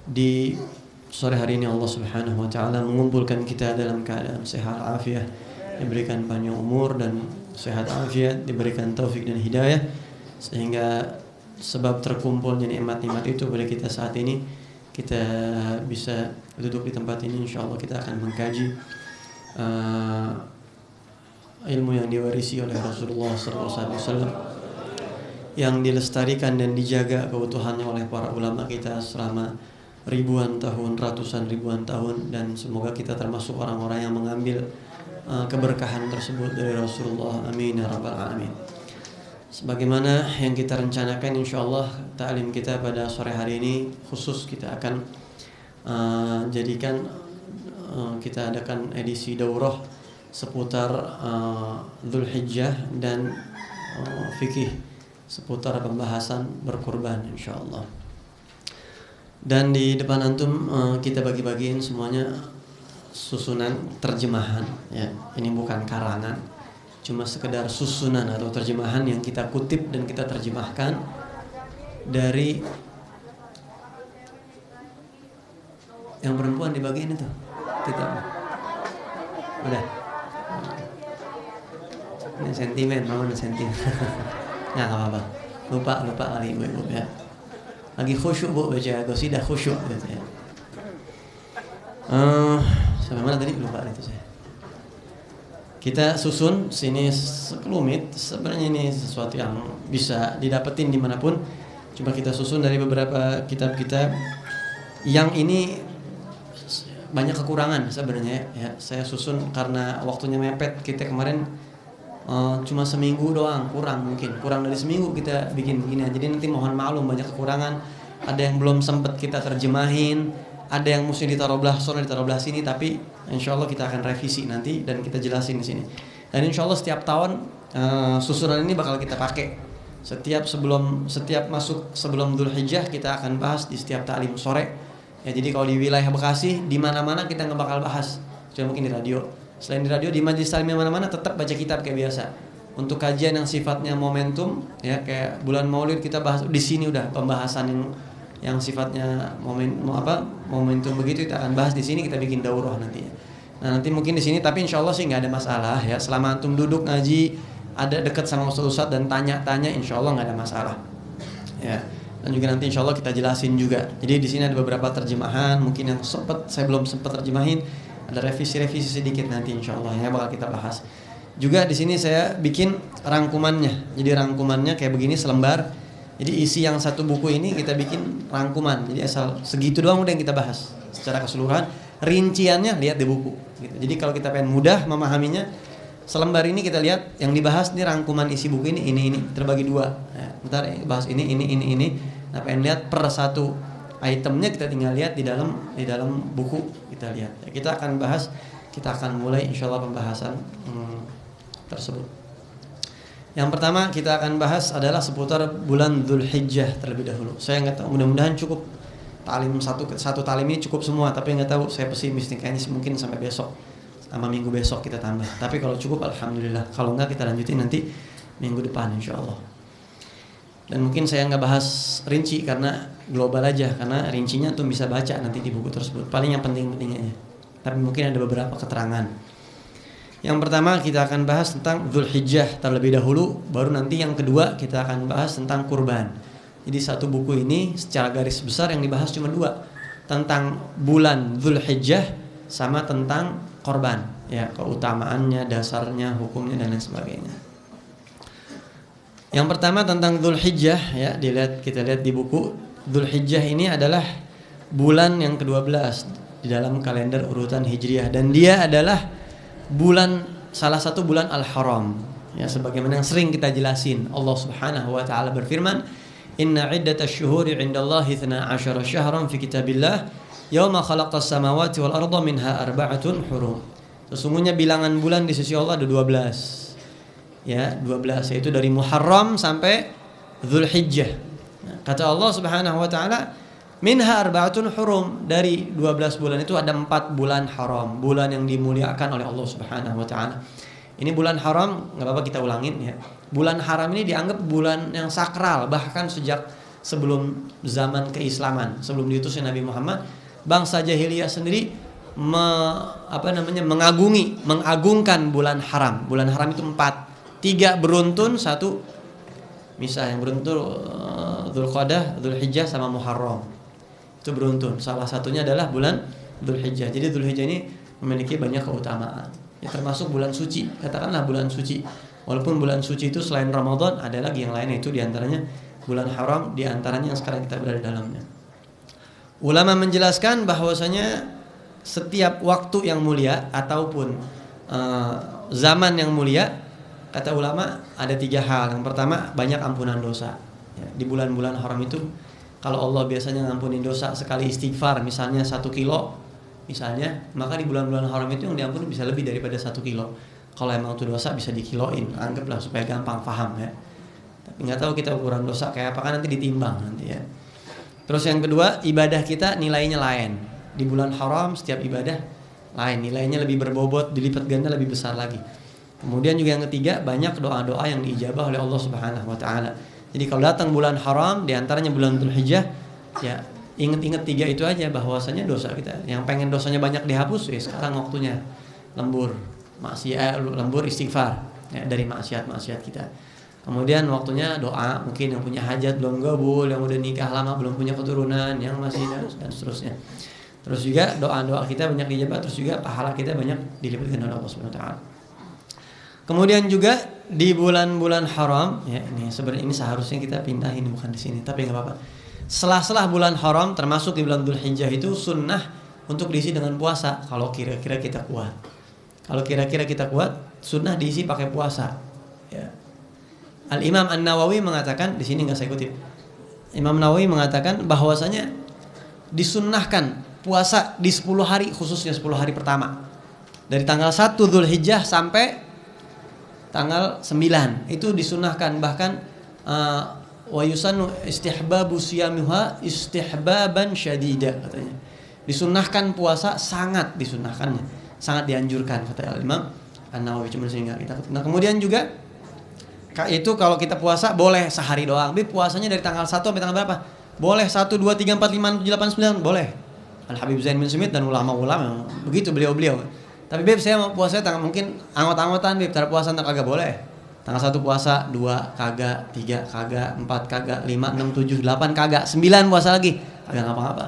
Di sore hari ini Allah Subhanahu wa taala mengumpulkan kita dalam keadaan sehat afiat, diberikan panjang umur dan sehat afiat, diberikan taufik dan hidayah, sehingga sebab terkumpulnya nikmat-nikmat itu pada kita saat ini kita bisa duduk di tempat ini. Insyaallah kita akan mengkaji ilmu yang diwarisi oleh Rasulullah SAW, yang dilestarikan dan dijaga keutuhannya oleh para ulama kita selama ribuan tahun, ratusan ribuan tahun, dan semoga kita termasuk orang-orang yang mengambil keberkahan tersebut dari Rasulullah. Amin ya rabbal alamin. Sebagaimana yang kita rencanakan, insyaallah ta'lim kita pada sore hari ini khusus kita akan jadikan kita adakan edisi daurah seputar Dzulhijjah dan fikih seputar pembahasan berkurban insyaallah. Dan di depan antum kita bagi-bagiin semuanya susunan terjemahan ya. Ini bukan karangan, cuma sekedar susunan atau terjemahan yang kita kutip dan kita terjemahkan dari yang perempuan dibagiin itu kita udah ini sentimen, mau sentimen. Nggak apa-apa, lupa kali ibu ya. Lagi khusyuk bu baca qasidah khusyuk gitu ya. Sampai mana tadi lupa itu saya. Kita susun sini sekelumit. Sebenarnya ini sesuatu yang bisa didapetin dimanapun. Coba kita susun dari beberapa kitab-kitab yang ini banyak kekurangan sebenarnya ya. Saya susun karena waktunya mepet. Kita kemarin cuma seminggu doang, kurang dari seminggu kita bikin begini. Jadi nanti mohon maklum banyak kekurangan. Ada yang belum sempat kita terjemahin, ada yang mesti ditaruh belah sana, ditaruh belah sini. Tapi insya Allah kita akan revisi nanti dan kita jelasin di sini. Dan insya Allah setiap tahun susunan ini bakal kita pakai. Setiap masuk sebelum Dzulhijjah kita akan bahas di setiap ta'lim sore. Ya, jadi kalau di wilayah Bekasi di mana-mana kita nggak bakal bahas, cuma mungkin di radio. Selain di radio, di majelis taklim mana-mana tetap baca kitab kayak biasa. Untuk kajian yang sifatnya momentum, ya kayak bulan Maulid kita bahas di sini udah pembahasan yang sifatnya momentum begitu kita akan bahas di sini, kita bikin daurah nantinya. Nah nanti mungkin di sini, tapi insya Allah sih nggak ada masalah ya. Selama antum duduk ngaji, ada dekat sama ustaz dan tanya-tanya, insya Allah nggak ada masalah. Ya. Dan juga nanti insya Allah kita jelasin juga. Jadi di sini ada beberapa terjemahan, mungkin yang saya belum sempat terjemahin. Ada revisi sedikit nanti insyaallah ya bakal kita bahas. Juga di sini saya bikin rangkumannya. Jadi rangkumannya kayak begini selembar. Jadi isi yang satu buku ini kita bikin rangkuman. Jadi asal segitu doang udah yang kita bahas secara keseluruhan. Rinciannya lihat di buku gitu. Jadi kalau kita pengen mudah memahaminya, selembar ini kita lihat yang dibahas nih rangkuman isi buku ini terbagi dua. Nah, bentar bahas ini. Nah, pengen lihat per satu itemnya kita tinggal lihat di dalam buku kita lihat. Kita akan mulai insyaallah pembahasan tersebut. Yang pertama kita akan bahas adalah seputar bulan Dzulhijjah terlebih dahulu. Saya nggak tahu, mudah-mudahan cukup talim satu talim ini cukup semua, tapi nggak tahu, saya pesimis nih kayaknya mungkin sampai besok sama minggu besok kita tambah. Tapi kalau cukup alhamdulillah, kalau nggak kita lanjutin nanti minggu depan insyaallah. Dan mungkin saya nggak bahas rinci karena global aja, karena rincinya tuh bisa baca nanti di buku tersebut. Paling yang penting-pentingnya. Tapi mungkin ada beberapa keterangan. Yang pertama kita akan bahas tentang Dzulhijjah terlebih dahulu, baru nanti yang kedua kita akan bahas tentang kurban. Jadi satu buku ini secara garis besar yang dibahas cuma dua, tentang bulan Dzulhijjah sama tentang korban. Ya, keutamaannya, dasarnya, hukumnya dan lain sebagainya. Yang pertama tentang Dzulhijjah ya, kita lihat di buku. Dzulhijjah ini adalah bulan yang ke-12 di dalam kalender urutan Hijriah, dan dia adalah salah satu bulan Al-Haram. Ya, sebagaimana yang sering kita jelasin, Allah Subhanahu wa taala berfirman, "Inna 'iddatasy-syuhuri 'indallahi 12 syahran fi kitabillah yauma khalaqas samawati wal arda minha arba'atun hurum." Sesungguhnya bilangan bulan di sisi Allah ada 12. Ya, 12 yaitu dari Muharram sampai Dzulhijjah. Kata Allah Subhanahu wa taala, minha arba'atun hurum, dari 12 bulan itu ada 4 bulan haram, bulan yang dimuliakan oleh Allah Subhanahu wa taala. Ini bulan haram, enggak apa-apa kita ulangin ya. Bulan haram ini dianggap bulan yang sakral, bahkan sejak sebelum zaman keislaman, sebelum diutusnya Nabi Muhammad, bangsa jahiliyah sendiri mengagungkan bulan haram. Bulan haram itu 4, 3 beruntun, 1 misal yang beruntun Dzulqa'dah, Dzulhijjah sama Muharram. Itu beruntun. Salah satunya adalah bulan Dzulhijjah. Jadi Dzulhijjah ini memiliki banyak keutamaan. Ya, termasuk bulan suci. Katakanlah bulan suci. Walaupun bulan suci itu selain Ramadan ada lagi yang lainnya, itu diantaranya bulan haram, diantaranya yang sekarang kita berada di dalamnya. Ulama menjelaskan bahwasanya setiap waktu yang mulia ataupun zaman yang mulia, kata ulama ada 3 hal. Yang pertama, banyak ampunan dosa. Ya, di bulan-bulan haram itu kalau Allah biasanya ngampunin dosa sekali istighfar misalnya 1 kilo misalnya, maka di bulan-bulan haram itu yang diampuni bisa lebih daripada 1 kilo. Kalau emang itu dosa bisa dikiloin, anggaplah supaya gampang paham ya. Tapi nggak tahu kita ukuran dosa kayak apa, kan nanti ditimbang nanti ya. Terus yang kedua, ibadah kita nilainya lain. Di bulan haram setiap ibadah lain, nilainya lebih berbobot, dilipat ganda lebih besar lagi. Kemudian juga yang ketiga, banyak doa-doa yang diijabah oleh Allah Subhanahu wa taala. Jadi kalau datang bulan haram, diantaranya bulan Dzulhijjah, ya ingat-ingat 3 itu aja, bahwasanya dosa kita yang pengen dosanya banyak dihapus, ya sekarang waktunya lembur istighfar ya, dari maksiat-maksiat kita. Kemudian waktunya doa, mungkin yang punya hajat belum kabul, yang udah nikah lama belum punya keturunan, yang masih dan seterusnya. Terus juga doa-doa kita banyak dijabah, terus juga pahala kita banyak dilipat oleh Allah Subhanahu wa taala. Kemudian juga di bulan-bulan haram, ya ini sebenarnya ini seharusnya kita pindahin bukan di sini, tapi nggak apa-apa. Setelah bulan haram, termasuk di bulan Dzulhijjah itu sunnah untuk diisi dengan puasa. Kalau kira-kira kita kuat, sunnah diisi pakai puasa. Ya. Al Imam An-Nawawi mengatakan, di sini nggak saya kutip. Imam Nawawi mengatakan bahwasanya disunnahkan puasa di 10 hari, khususnya 10 hari pertama, dari tanggal 1 Dzulhijjah sampai tanggal 9 itu disunahkan. Bahkan wa yusannu istihbabu siyamiha istihbaban syadida, katanya disunahkan puasa, sangat disunahkan, sangat dianjurkan, kata Imam An-Nawawi. Cuma sehingga kita. Nah kemudian juga itu kalau kita puasa boleh sehari doang, tapi puasanya dari tanggal 1 sampai tanggal berapa? Boleh 1, 2, 3, 4, 5, 6, 7, 8, 9 boleh. Al Habib Zain bin Sumit dan ulama-ulama begitu beliau. Tapi Beb, saya mau puasa mungkin angot-angotan Beb, cara puasa entar kagak boleh. Tanggal 1 puasa, 2 kagak, 3 kagak, 4 kagak, 5, 6, 7, 8 kagak, 9 puasa lagi, kagak ngapa-ngapa.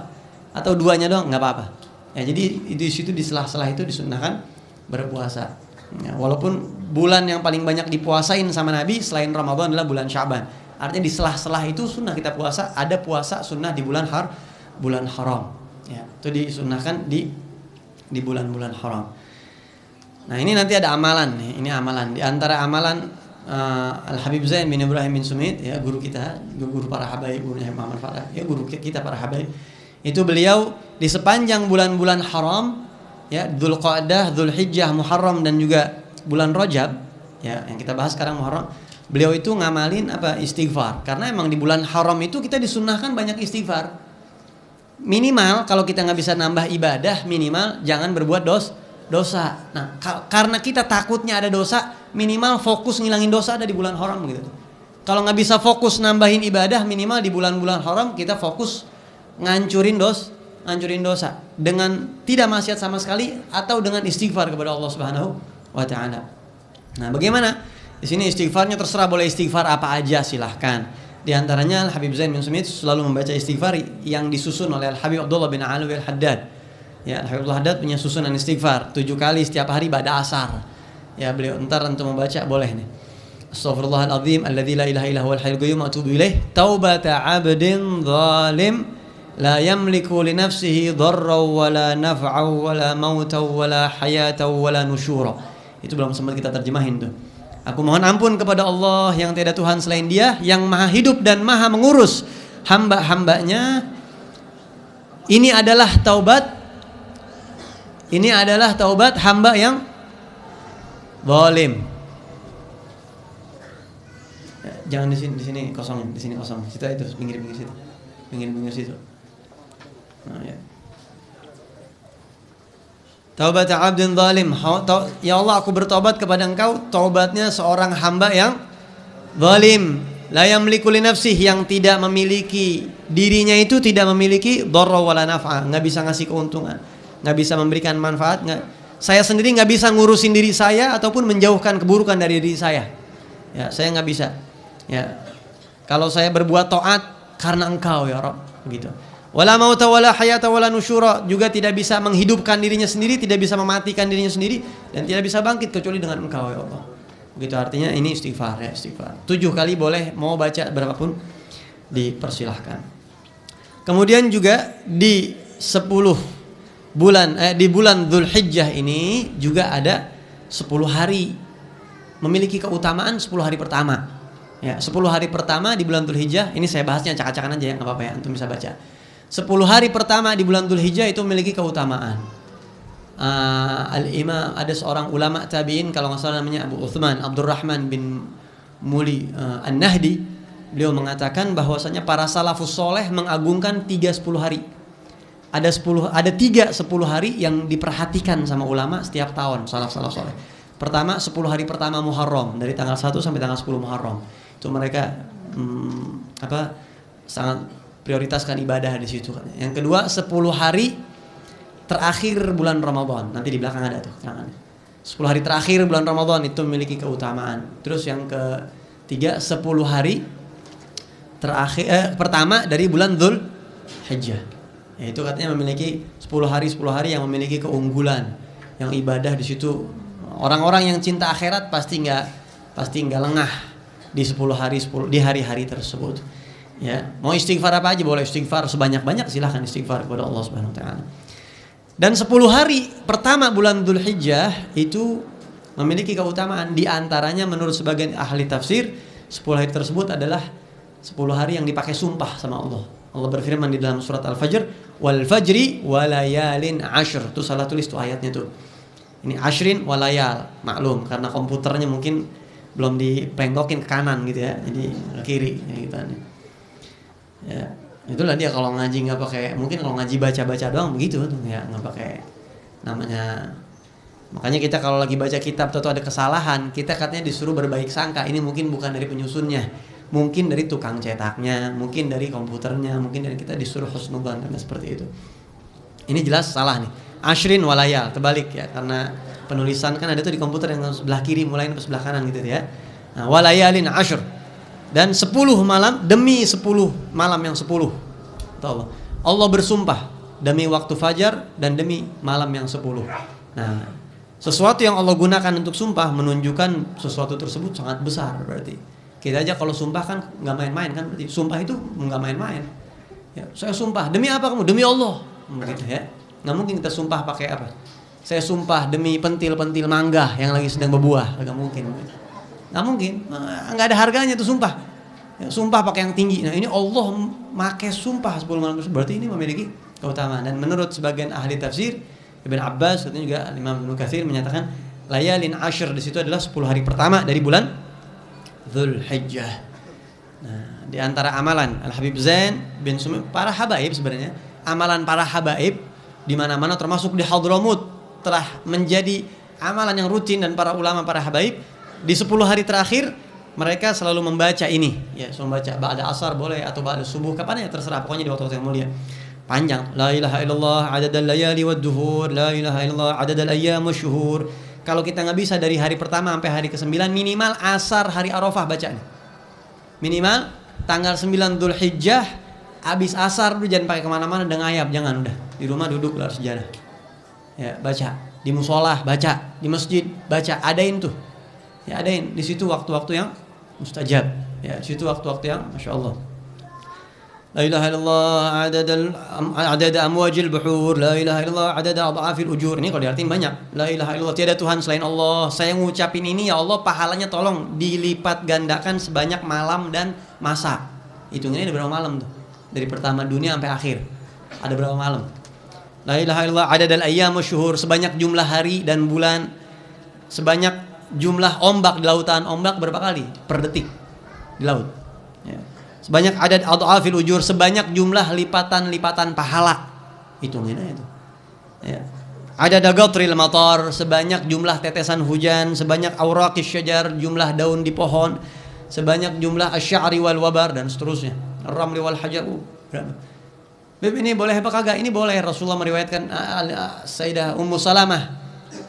Atau 2-nya doang enggak apa-apa. Ya jadi di situ di sela-sela itu disunahkan berpuasa. Ya, walaupun bulan yang paling banyak dipuasain sama Nabi selain Ramadan adalah bulan Sya'ban. Artinya di sela-sela itu sunnah kita puasa, ada puasa sunnah di bulan haram. Ya, itu disunahkan di bulan-bulan haram. Nah ini nanti ada amalan nih, ini amalan. Di antara amalan Al Habib Zain bin Ibrahim bin Sumit, ya guru kita, guru para habaib, gurunya Muhammad Farah, ya guru kita para habaib. Itu beliau di sepanjang bulan-bulan haram, ya Dzulqa'dah, Dzulhijjah, Muharram dan juga bulan Rajab, ya yang kita bahas sekarang Muharram. Beliau itu ngamalin apa? Istighfar. Karena emang di bulan haram itu kita disunahkan banyak istighfar. Minimal kalau kita nggak bisa nambah ibadah, minimal jangan berbuat dosa. Nah, karena kita takutnya ada dosa, minimal fokus ngilangin dosa ada di bulan haram gitu. Kalau nggak bisa fokus nambahin ibadah, minimal di bulan-bulan haram kita fokus ngancurin dosa dengan tidak maksiat sama sekali atau dengan istighfar kepada Allah Subhanahu wa taala. Nah, bagaimana? Di sini istighfarnya terserah, boleh istighfar apa aja silahkan. Di antaranya Al Habib Zain bin Sumit selalu membaca istighfar yang disusun oleh Al Habib Abdullah bin Alwi Al-Haddad. Ya, Al Habib Al-Haddad punya susunan istighfar 7 kali setiap hari pada asar. Ya, beliau entar untuk membaca boleh nih. Astaghfirullahaladzim alladzi la ilaha illa huwal hayyul qayyum wa atubu ilaih. Taubata 'abdin zalim la yamliku li nafsihi dharran wala naf'an wala mautan wala hayatan wala nusyura. Itu belum sempat kita terjemahin tuh. Aku mohon ampun kepada Allah yang tiada Tuhan selain Dia, yang maha hidup dan maha mengurus hamba-hambanya. Ini adalah taubat hamba yang zalim. Ya, jangan di sini kosong, di sini kosong. Situ itu pinggir-pinggir situ. Pinggir-pinggir situ. Nah, ya. Taubat 'abdin zalim. Ya Allah, aku bertobat kepada Engkau taubatnya seorang hamba yang zalim. La yamliku li nafsihi, yang tidak memiliki dirinya itu tidak memiliki dharra wala naf'a, enggak bisa ngasih keuntungan, enggak bisa memberikan manfaat, saya sendiri enggak bisa ngurusin diri saya ataupun menjauhkan keburukan dari diri saya. Ya, saya enggak bisa. Ya. Kalau saya berbuat taat karena Engkau ya Rabb, begitu. Wala mauta wala hayata wala nusyura, juga tidak bisa menghidupkan dirinya sendiri, tidak bisa mematikan dirinya sendiri, dan tidak bisa bangkit kecuali dengan Engkau ya Allah. Begitu artinya ini istighfar ya, istighfar. 7 kali boleh, mau baca berapapun dipersilahkan. Kemudian juga di 10 bulan di bulan Dzulhijjah ini juga ada 10 hari memiliki keutamaan 10 hari pertama. Ya, 10 hari pertama di bulan Dzulhijjah, ini saya bahasnya acak-acakan aja ya, enggak apa-apa ya, antum bisa baca. 10 hari pertama di bulan Dzulhijjah itu memiliki keutamaan. Al-Imam, ada seorang ulama tabi'in kalau nggak salah namanya Abu Uthman Abdurrahman bin Muli An-Nahdi. Beliau mengatakan bahwasanya para salafus soleh mengagungkan 3 10 hari. Ada 3 10 hari yang diperhatikan sama ulama setiap tahun salaf soleh. Pertama 10 hari pertama Muharram, dari tanggal 1 sampai tanggal 10 Muharram. Itu mereka sangat prioritaskan ibadah di situ. Yang kedua 10 hari terakhir bulan Ramadan, nanti di belakang ada tuh terangannya. 10 hari terakhir bulan Ramadan itu memiliki keutamaan. Terus yang ketiga 10 hari terakhir pertama dari bulan Dzulhijjah. Itu katanya memiliki 10 hari yang memiliki keunggulan, yang ibadah di situ. Orang-orang yang cinta akhirat pasti enggak lengah di 10 hari di hari-hari tersebut. Ya, mau istighfar apa aja boleh, istighfar sebanyak-banyak, silahkan istighfar kepada Allah Subhanahu wa taala. Dan 10 hari pertama bulan Dzulhijjah itu memiliki keutamaan. Di antaranya menurut sebagian ahli tafsir, 10 hari tersebut adalah 10 hari yang dipakai sumpah sama Allah. Allah berfirman di dalam surat Al-Fajr, wal fajri walayalin ashr. Itu salah tulis tuh ayatnya tuh. Ini ashrin walayal, maklum karena komputernya mungkin belum dipenggokin ke kanan gitu ya. Jadi ke kiri gitu. Ya. Itulah dia kalau ngaji nggak pakai, mungkin kalau ngaji baca-baca doang begitu tuh ya, nggak pakai namanya. Makanya kita kalau lagi baca kitab atau ada kesalahan, kita katanya disuruh berbaik sangka. Ini mungkin bukan dari penyusunnya, mungkin dari tukang cetaknya, mungkin dari komputernya, mungkin dari kita disuruh husnudzon karena seperti itu. Ini jelas salah nih. Ashrin walayal, terbalik ya, karena penulisan kan ada tuh di komputer yang sebelah kiri mulai sampai sebelah kanan gitu ya. Nah, walayalin ashr. Dan 10 malam demi 10 malam yang 10. Allah bersumpah demi waktu fajar dan demi malam yang 10. Nah, sesuatu yang Allah gunakan untuk sumpah menunjukkan sesuatu tersebut sangat besar berarti. Kita aja kalau sumpah kan nggak main-main kan, berarti sumpah itu nggak main-main. Ya, saya sumpah demi apa kamu? Demi Allah. Begitu ya. Nggak mungkin kita sumpah pakai apa? Saya sumpah demi pentil-pentil mangga yang lagi sedang berbuah, nggak mungkin. Nggak mungkin, nggak ada harganya tuh sumpah. Ya, sumpah pakai yang tinggi. Nah ini Allah pakai sumpah 10 malam tersebut, berarti ini memiliki keutamaan. Dan menurut sebagian ahli tafsir, Ibn Abbas, katanya juga Imam Ibnu Katsir menyatakan layalin ashr di situ adalah 10 hari pertama dari bulan Dzulhijjah. Nah, di antara amalan Al-Habib Zain bin Sumi, para habaib sebenarnya, amalan para habaib di mana-mana termasuk di Hadramut telah menjadi amalan yang rutin, dan para ulama para habaib di 10 hari terakhir mereka selalu membaca ini, ya, membaca ba'da asar boleh atau ba'da subuh, kapan ya terserah, pokoknya di waktu-waktu yang mulia. Panjang, la ilaha illallah adadal layali wad duhur, la ilaha illallah adadal ayyam wasyuhur. Kalau kita nggak bisa dari hari pertama sampai hari ke-9, minimal asar hari Arafah bacanya. Minimal tanggal 9 Dzulhijjah habis asar dulu, jangan pakai kemana-mana dengan ngayap, jangan, udah di rumah duduk gelar sejarah. Ya, baca di musola, baca di masjid, baca, adain tuh. Ya, adain di situ waktu-waktu yang mustajab. Ya, di situ waktu-waktu yang Masya Allah. La ilaha illallah adada amwajil buhur, la ilaha illallah adada adhafil ujur. Ini kalau diartiin banyak. La ilaha illallah, tiada Tuhan selain Allah. Saya ngucapin ini ya Allah, pahalanya tolong dilipat gandakan sebanyak malam dan masa. Hitungannya ada berapa malam tuh? Dari pertama dunia sampai akhir. Ada berapa malam? La ilaha illallah adadal ayyam wasyuhur, sebanyak jumlah hari dan bulan, sebanyak jumlah ombak di lautan. Ombak berapa kali per detik di laut? Ya. Sebanyak adad adhafil ujur, sebanyak jumlah lipatan-lipatan pahala. Hitunginnya itu. Ya. Adad qatril matar, sebanyak jumlah tetesan hujan, sebanyak awraqis syajar, jumlah daun di pohon, sebanyak jumlah asy-sya'ri wal wabar dan seterusnya. Ar-ramli wal hajar. Berapa? Beb, ini boleh apa kagak? Ini boleh. Rasulullah meriwayatkan Sayyidah Ummu Salamah,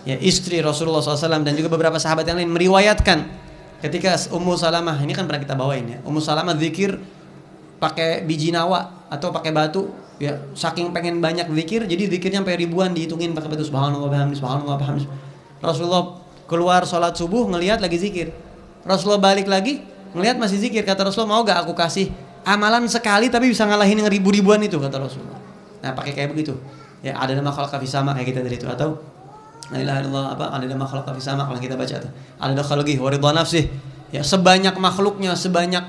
ya istri Rasulullah SAW, dan juga beberapa sahabat yang lain meriwayatkan ketika Ummu Salamah, ini kan pernah kita bawain ya, Ummu Salamah zikir pakai biji nawa atau pakai batu, ya saking pengen banyak zikir, jadi zikirnya sampai ribuan dihitungin pakai batu, subhanallah bihamdi, subhanallah bihamdi. Rasulullah keluar sholat subuh ngelihat lagi zikir. Rasulullah balik lagi ngelihat masih zikir. Kata Rasulullah, mau gak aku kasih amalan sekali tapi bisa ngalahin yang ribu-ribuan itu, kata Rasulullah. Nah pakai kayak begitu. Ya ada nama khalaqa fi sama kayak kita tadi itu, atau la ilaha illallah apa ada nama khalaqa fi sama kalau kita baca tuh. Ada khalqi wa ridha nafsih. Ya sebanyak makhluknya, sebanyak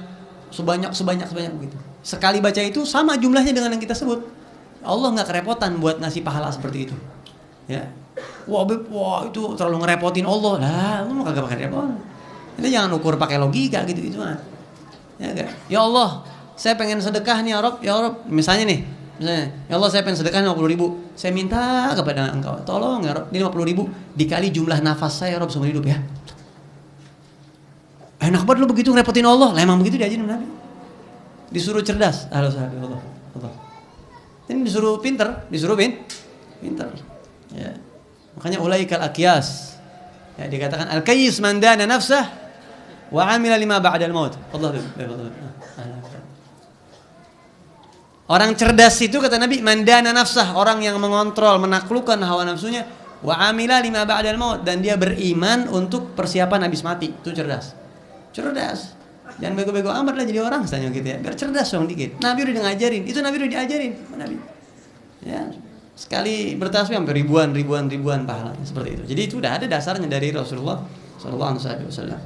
begitu. Sekali baca itu sama jumlahnya dengan yang kita sebut. Allah nggak kerepotan buat ngasih pahala seperti itu. Ya. Wah itu terlalu ngerepotin Allah. Lah, lu kagak pakai repot. Itu jangan ukur pakai logika gitu mah. Ya enggak? Ya Allah, saya pengen sedekah nih ya Rob. Misalnya, ya Allah saya pengen sedekah 50.000. Saya minta kepada Engkau, tolong ya Rob, ini 50.000 dikali jumlah nafas saya Rob seumur hidup ya. Enak banget lu begitu ngerepotin Allah. Lah emang begitu diajarin Nabi. Disuruh cerdas, Allah. Ini disuruh pinter. Ya. Makanya ulaikal aqyas. Ya, dikatakan al-qayyis man dana nafsah wa 'amila lima ba'dal maut. Orang cerdas itu kata Nabi, man dana nafsah, orang yang mengontrol, menaklukkan hawa nafsunya, wa 'amila lima ba'dal maut, dan dia beriman untuk persiapan habis mati. Itu cerdas. Jangan bego-bego amat lah jadi orang misalnya gitu ya. Biar cerdas dong dikit. Nabi udah ngajarin. Itu Nabi udah diajarin. Nabi. Ya. Sekali bertasbih hampir ribuan pahalanya seperti itu. Jadi itu udah ada dasarnya dari Rasulullah sallallahu alaihi wasallam.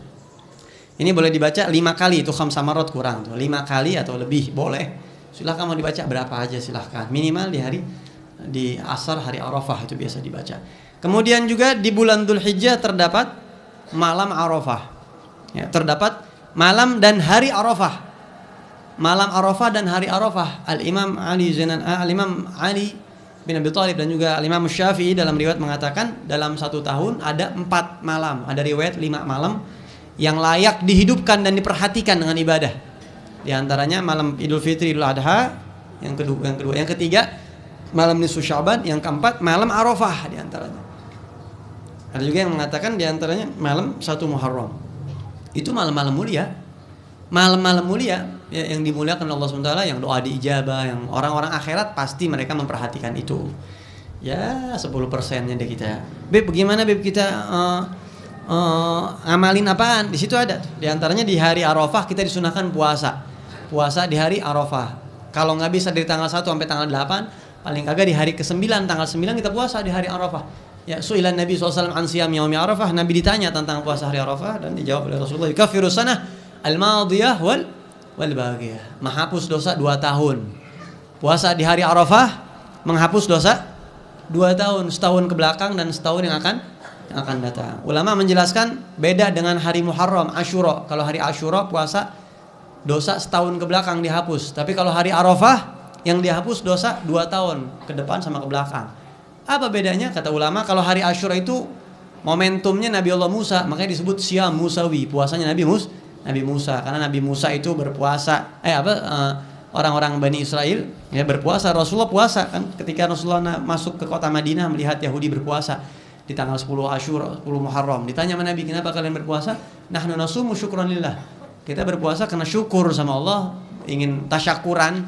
Ini boleh dibaca 5 kali, itu khamsa marot kurang tuh. 5 kali atau lebih boleh. Silahkan mau dibaca berapa aja silahkan. Minimal di asar hari Arafah itu biasa dibaca. Kemudian juga di bulan Dzulhijjah terdapat malam Arafah. Ya, terdapat malam dan hari Arafah. Malam Arafah dan hari Arafah. Al-Imam Ali bin Abi Thalib dan juga Imam Syafi'i dalam riwayat mengatakan dalam 1 tahun ada 4 malam, ada riwayat 5 malam yang layak dihidupkan dan diperhatikan dengan ibadah. Di antaranya malam Idul Fitri, Idul Adha, yang ketiga malam nisfu Sya'ban, yang keempat malam Arafah di antaranya. Ada juga yang mengatakan di antaranya malam 1 Muharram. Itu malam-malam mulia. Malam-malam mulia ya, yang dimuliakan Allah SWT, yang doa diijabah, yang orang-orang akhirat pasti mereka memperhatikan itu. Ya 10%-nya deh kita. Beb, bagaimana Beb kita amalin apaan? Di situ ada. Di antaranya di hari Arafah kita disunahkan puasa. Puasa di hari Arafah. Kalau nggak bisa dari tanggal 1 sampai tanggal 8, paling kagak di hari ke-9, tanggal 9 kita puasa di hari Arafah. Ya, su'ilan Nabi SAW an siyam yaumi Arafah. Nabi ditanya tentang puasa hari Arafah dan dijawab oleh Rasulullah, yukaffiru sanah al-madiyah wal baghiyah. Menghapus dosa 2 tahun. Puasa di hari Arafah menghapus dosa 2 tahun, setahun ke belakang dan setahun yang akan datang. Ulama menjelaskan beda dengan hari Muharram, Asyura. Kalau hari Asyura puasa dosa setahun ke belakang dihapus. Tapi kalau hari Arafah yang dihapus dosa 2 tahun ke depan sama ke belakang. Apa bedanya? Kata ulama, kalau hari Asyura itu momentumnya Nabi Allah Musa, makanya disebut Syam Musawi, puasanya Nabi Musa, karena Nabi Musa itu berpuasa. Orang-orang Bani Israel ya berpuasa, Rasulullah puasa kan. Ketika Rasulullah masuk ke kota Madinah melihat Yahudi berpuasa di tanggal 10 Asyura, 10 Muharram, ditanya sama Nabi, kenapa kalian berpuasa? Nahnu nasumu syukran lillah. Kita berpuasa karena syukur sama Allah, ingin tasyakuran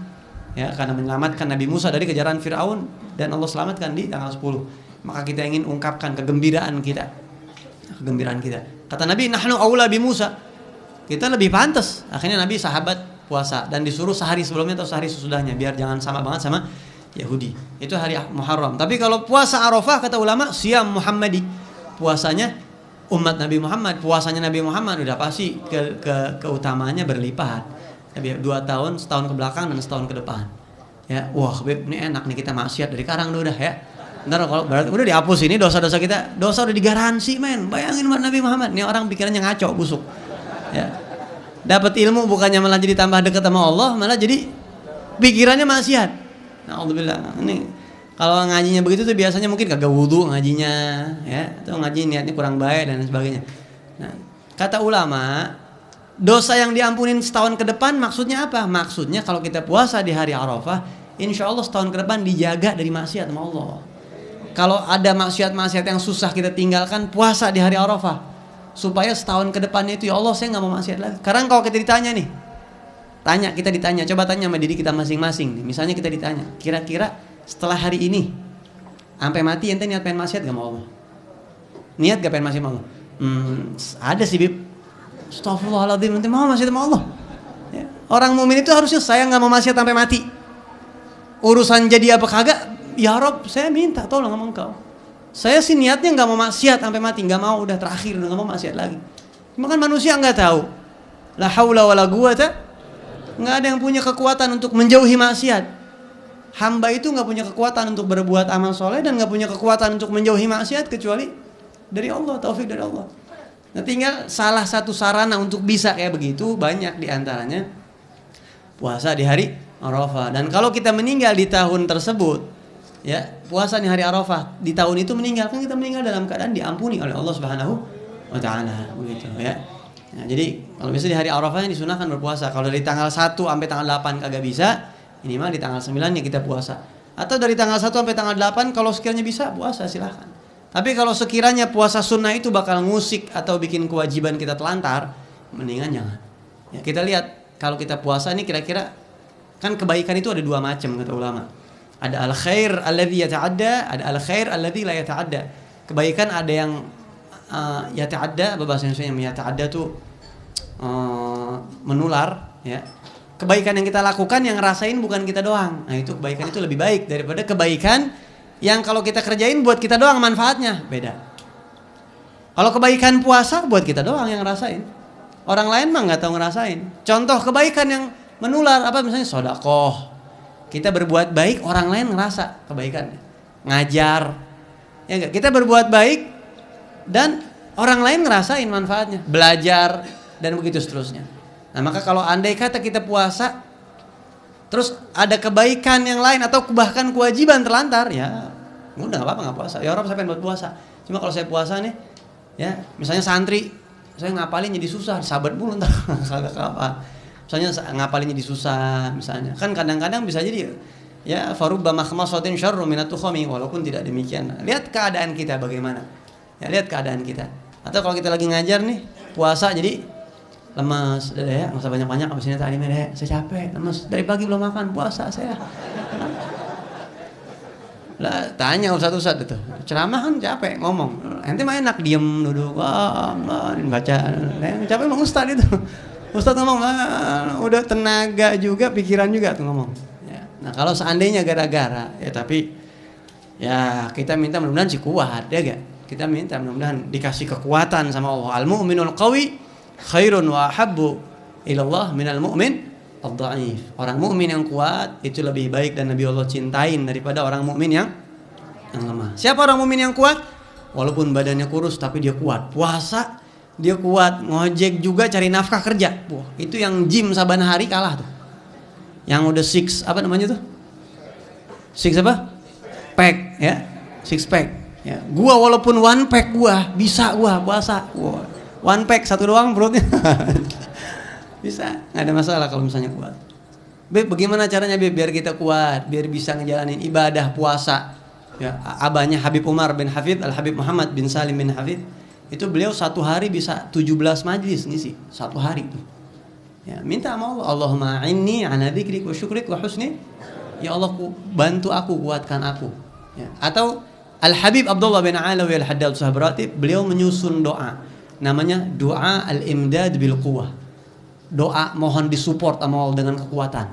ya, karena menyelamatkan Nabi Musa dari kejaran Firaun dan Allah selamatkan di tanggal 10. Maka kita ingin ungkapkan kegembiraan kita. Kata Nabi, nahnu aula bi Musa. Kita lebih pantas. Akhirnya Nabi sahabat puasa dan disuruh sehari sebelumnya atau sehari sesudahnya biar jangan sama banget sama Yahudi. Itu hari Muharram. Tapi kalau puasa Arafah kata ulama Syam Muhammadi, puasanya umat Nabi Muhammad, puasanya Nabi Muhammad udah pasti keutamaannya berlipat. Lebih 2 tahun, setahun ke belakang dan setahun ke depan. Ya, wah Beb, ini enak nih kita maksiat dari sekarang udah ya. Ntar kalau berarti udah dihapus ini dosa-dosa kita, dosa udah digaransi men. Bayangin umat Nabi Muhammad, ini orang pikirannya ngaco, busuk. Ya. Dapat ilmu bukannya malah jadi tambah dekat sama Allah, malah jadi pikirannya maksiat. Alhamdulillah. Ini kalau ngajinya begitu tuh biasanya mungkin kagak wudu ngajinya, ya, atau ngaji niatnya kurang baik dan sebagainya. Nah, kata ulama, Dosa yang diampunin setahun ke depan maksudnya apa? Maksudnya kalau kita puasa di hari Arafah, insya Allah setahun ke depan dijaga dari maksiat sama Allah. Kalau ada maksiat-maksiat yang susah kita tinggalkan, puasa di hari Arafah supaya setahun ke depannya itu ya Allah saya nggak mau maksiat lagi. Sekarang kalau kita ditanya nih, kita ditanya, coba tanya sama diri kita masing-masing nih. Misalnya kita ditanya, kira-kira setelah hari ini sampai mati ente niat pengen maksiat gak sama Allah? Niat gak pengen maksiat sama Allah? Ada sih Bib. Astagfirullahaladzim, ente mau maksiat sama Allah? Ya. Orang mukmin itu harusnya saya nggak mau maksiat sampai mati. Urusan jadi apa kagak, ya Rob, saya minta tolong sama engkau. Saya sih niatnya nggak mau maksiat sampai mati, nggak mau, udah terakhir, udah nggak mau maksiat lagi. Cuma kan manusia nggak tahu. La haula wala quwata, nggak ada yang punya kekuatan untuk menjauhi maksiat. Hamba itu nggak punya kekuatan untuk berbuat amal soleh dan nggak punya kekuatan untuk menjauhi maksiat kecuali dari Allah, taufik dari Allah. Nah, tinggal salah satu sarana untuk bisa kayak begitu banyak diantaranya puasa di hari Arafah. Dan kalau kita meninggal di tahun tersebut, ya puasa di hari Arafah di tahun itu meninggal, kan kita meninggal dalam keadaan diampuni oleh Allah Subhanahu wa taala, begitu ya. Nah, jadi kalau bisa di hari Arafah yang disunahkan berpuasa. Kalau dari tanggal 1 sampai tanggal 8 kagak bisa, minimal di tanggal 9 ya kita puasa. Atau dari tanggal 1 sampai tanggal 8 kalau sekiranya bisa puasa silahkan. Tapi kalau sekiranya puasa sunnah itu bakal ngusik atau bikin kewajiban kita telantar, mendingan jangan. Ya, kita lihat kalau kita puasa ini kira-kira kan kebaikan itu ada dua macam kata ulama. Ada al-khair alladzi yata'adda, ada al-khair alladzi la yata'adda. Kebaikan ada yang yata'adda, bahasa Indonesia yang yata'adda tuh menular, ya. Kebaikan yang kita lakukan yang ngerasain bukan kita doang. Nah, itu kebaikan itu lebih baik daripada kebaikan yang kalau kita kerjain buat kita doang manfaatnya, beda. Kalau kebaikan puasa buat kita doang yang ngerasain. Orang lain mah enggak tahu ngerasain. Contoh kebaikan yang menular apa misalnya sedekah. Kita berbuat baik, orang lain ngerasa kebaikan. Ngajar. Ya enggak? Kita berbuat baik dan orang lain ngerasain manfaatnya. Belajar dan begitu seterusnya. Nah, maka kalau andai kata kita puasa terus ada kebaikan yang lain atau bahkan kewajiban terlantar, ya udah enggak apa-apa enggak puasa. Ya orang saya pengen buat puasa. Cuma kalau saya puasa nih, ya misalnya santri, saya ngapalin jadi susah, sahabat dulu ntar kagak apa. Misalnya ngapalin jadi susah, misalnya. Kan kadang-kadang bisa jadi ya farubba makhmasatin syarrun minat tukhami, walaupun tidak demikian. Lihat keadaan kita bagaimana. Ya lihat keadaan kita. Atau kalau kita lagi ngajar nih, puasa jadi lemas, udah ya, enggak usah banyak-banyak abis ini tadi deh, saya capek, lemas, dari pagi belum makan, puasa saya. Lah tanya ustaz itu, ceramah kan capek ngomong, ente mah enak diem duduk, baca, capek emang ustaz itu. Ustaz ngomong, udah tenaga juga, pikiran juga tuh ngomong. Ya. Nah kalau seandainya gara-gara, ya tapi ya kita minta mudah-mudahan sih kuat, ya gak? Kita minta mudah-mudahan dikasih kekuatan sama Allah. Al-mu'minul qawi khairun wa habbu ilallah minal mu'min ad-dha'if. Orang mukmin yang kuat itu lebih baik dan Nabi Allah cintain daripada orang mukmin yang lemah. Siapa orang mukmin yang kuat? Walaupun badannya kurus tapi dia kuat. Puasa dia kuat, ngojek juga cari nafkah kerja. Wah, itu yang gym saban hari kalah tuh. Yang udah apa namanya tuh? Apa? Pack ya. Six pack. Ya. Gua walaupun one pack gua bisa gua puasa. Wah. One pack satu doang perutnya. Bisa, nggak ada masalah kalau misalnya kuat. Beb, bagaimana caranya Beb biar kita kuat, biar bisa ngejalanin ibadah puasa? Ya, abahnya Habib Umar bin Hafid, Al Habib Muhammad bin Salim bin Hafid, itu beliau satu hari bisa 17 majlis ngisi satu hari tuh. Ya, minta sama Allah, Allahumma inni ala dzikrik wa syukrik wa husni. Ya Allah, bantu aku, kuatkan aku. Ya. Atau Al Habib Abdullah bin Alawi Al Haddad Suhabrati, beliau menyusun doa. Namanya doa al-imdad bil quwwah. Doa mohon disupport sama Allah dengan kekuatan.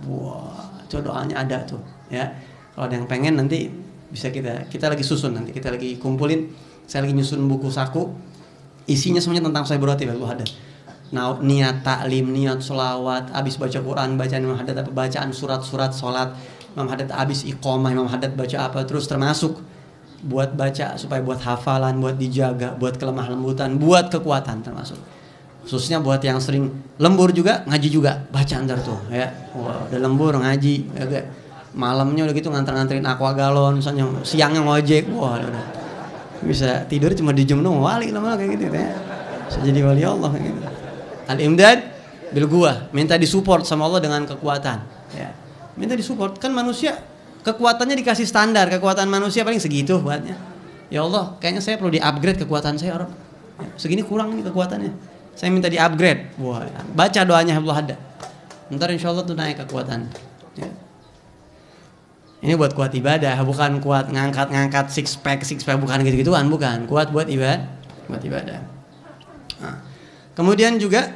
Wah, itu doanya ada tuh, ya. Kalau ada yang pengen nanti bisa kita lagi susun, nanti kita lagi kumpulin. Saya lagi nyusun buku saku. Isinya semuanya tentang saya berarti Abu Haddad. Nah, niat taklim, niat sholawat, habis baca Quran, bacaan Imam Haddad apa, bacaan surat-surat sholat Imam Haddad, habis iqamah Imam Haddad baca apa, terus termasuk buat baca supaya buat hafalan, buat dijaga, buat kelemah lembutan, buat kekuatan termasuk. Khususnya buat yang sering lembur juga, ngaji juga, baca ntar tuh ya. Wah, udah lembur ngaji, ya, malamnya udah gitu nganter-nganterin aqua galon, misalnya siangnya ngojek, wah udah. Bisa tidur cuma di jam doang, wali lama kayak gitu ya. Bisa jadi wali Allah kayak gitu. Al-imdad bil quwwah, minta disupport sama Allah dengan kekuatan. Ya. Minta disupport, kan manusia kekuatannya dikasih standar, kekuatan manusia paling segitu buatnya. Ya Allah, kayaknya saya perlu di-upgrade kekuatan saya orang. Ya, segini kurang nih kekuatannya. Saya minta di-upgrade. Wah, baca doanya Abdul Hadda. Ntar insya Allah tuh naik kekuatan. Ya. Ini buat kuat ibadah, bukan kuat ngangkat six pack, bukan gitu-gituan, bukan. Kuat buat ibadah. Nah, kemudian juga,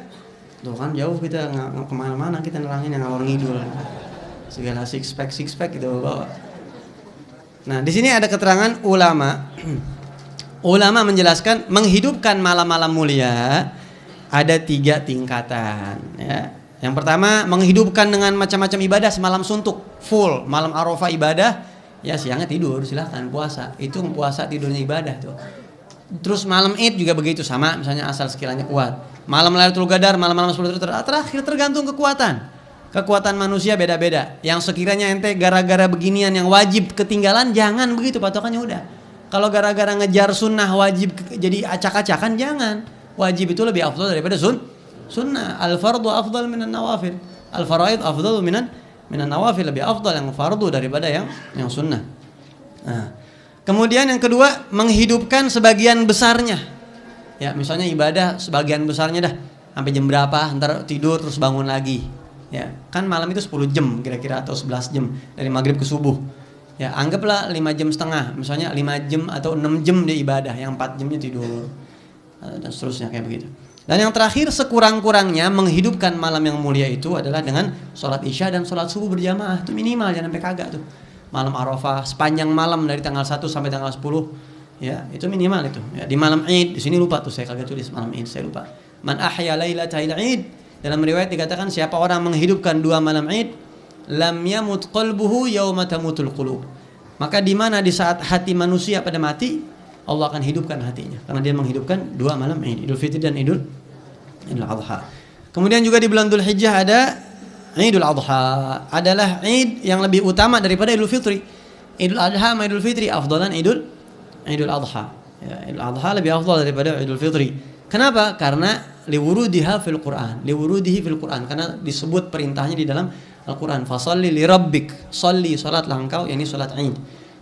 tuh kan jauh kita nggak kemana-mana, kita nerangin yang ngalor ngidul. Segala six pack gitu bawa. Nah, di sini ada keterangan ulama. Ulama menjelaskan menghidupkan malam-malam mulia ada 3 tingkatan. Ya. Yang pertama menghidupkan dengan macam-macam ibadah semalam suntuk full, malam Arafah ibadah, ya siangnya tidur silahkan puasa. Itu puasa tidurnya ibadah tuh. Terus malam Id juga begitu sama, misalnya asal sekiranya kuat. Malam Lailatul Qadar, malam-malam 10 terakhir tergantung kekuatan. Kekuatan manusia beda-beda. Yang sekiranya ente gara-gara beginian yang wajib ketinggalan, jangan begitu patokannya udah. Kalau gara-gara ngejar sunnah wajib jadi acak-acakan, jangan. Wajib itu lebih afdal daripada sunnah. Al-fardu afdal minan nawafil. Al-faraid afdal minan nawafil, lebih afdal yang fardu daripada yang sunnah. Nah, kemudian yang kedua menghidupkan sebagian besarnya. Ya, misalnya ibadah sebagian besarnya dah sampai jam berapa, ntar tidur terus bangun lagi. Ya, kan malam itu 10 jam kira-kira atau 11 jam dari maghrib ke subuh. Ya, anggaplah 5 jam setengah, misalnya 5 jam atau 6 jam dia ibadah, yang 4 jamnya tidur. Dan seterusnya kayak begitu. Dan yang terakhir sekurang-kurangnya menghidupkan malam yang mulia itu adalah dengan sholat isya dan sholat subuh berjamaah. Itu minimal, jangan sampai kagak tuh. Malam Arafah sepanjang malam dari tanggal 1 sampai tanggal 10. Ya, itu minimal itu. Ya, di malam Id, di sini lupa tuh saya kagak tulis malam Id, saya lupa. Man ahya lailatal Id. Dalam riwayat dikatakan siapa orang menghidupkan 2 malam Id, lam yamut qalbuhu yauma tamutul qulub. Maka di mana di saat hati manusia pada mati, Allah akan hidupkan hatinya karena dia menghidupkan 2 malam Id, Idul Fitri dan Idul Adha. Kemudian juga di bulan Dzulhijjah ada Idul Adha, adalah Id yang lebih utama daripada Idul Fitri. Idul Adha sama Idul Fitri afdalan Idul Adha. Ya, Idul Adha lebih afdal daripada Idul Fitri. Kenapa? Karena liwurudihi fil Quran, karena disebut perintahnya di dalam Al-Quran. Fasalli li rabbik, salli salatlah engkau, yakni salat Id.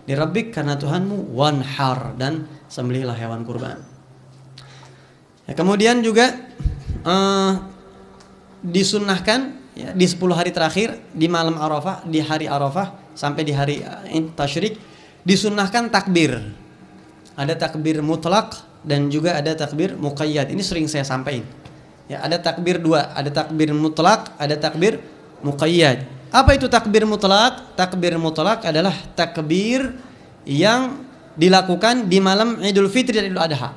Li rabbik karena Tuhanmu, wanhar dan sembelihlah hewan kurban. Ya, kemudian juga disunnahkan ya, di 10 hari terakhir, di malam Arafah, di hari Arafah sampai di hari Tasyrik disunnahkan takbir. Ada takbir mutlak dan juga ada takbir muqayyad. Ini sering saya sampaikan. Ya, ada takbir 2, ada takbir mutlak, ada takbir muqayyad. Apa itu takbir mutlak? Takbir mutlak adalah takbir yang dilakukan di malam Idul Fitri dan Idul Adha.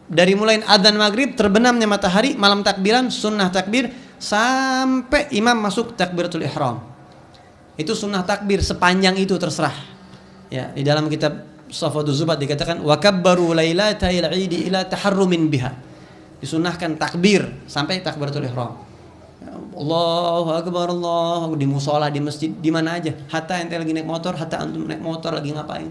Dari mulai adzan maghrib terbenamnya matahari, malam takbiran, sunnah takbir sampai imam masuk takbiratul ihram. Itu sunnah takbir, sepanjang itu terserah. Ya, di dalam kitab Shafaduz Zubat dikatakan wa kabbaru lailatal Eid ila taharrumin biha. Disunnahkan takbir sampai takbiratul ihram. Allahu akbar, Allah di musola, di masjid, di mana aja. Hatta ente lagi naik motor, hatta antum naik motor lagi ngapain?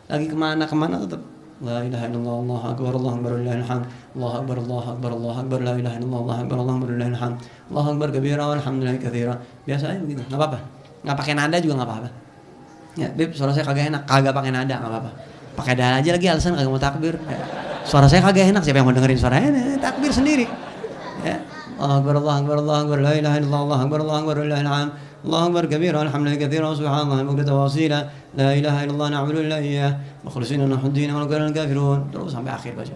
Lagi kemana tetap la ilaha illallah, Allahu akbar, Allahu akbar, lillahil hamd. Allahu akbar, Allahu akbar, Allahu akbar, la ilaha illallah, Allahu akbar, Allahu akbar, lillahil hamd. Allahu akbar kabira walhamdulillahi katsira. Biasa aja begitu, enggak apa-apa. Enggak pakai nada juga enggak apa-apa. Ya, Bib, suara saya kagak enak, kagak pakai nada enggak apa-apa. Pakai nada aja lagi alasan kagak mau takbir. Ya. Suara saya kagak enak, siapa yang mau dengerin suaranya? Takbir sendiri. Ya. Allahu akbar, Allahu akbar, Allahu akbar, la ilaha illallah, Allahu akbar, Allahu akbar, lillahil hamd. Allahu akbar kabira walhamdulillahi katsira subhanallahi bukratan wa asila. La ilaha illallah na'budu illa iyyah mukhlishina lahu ad-din wa la kafirun. Terus sampai akhir baca.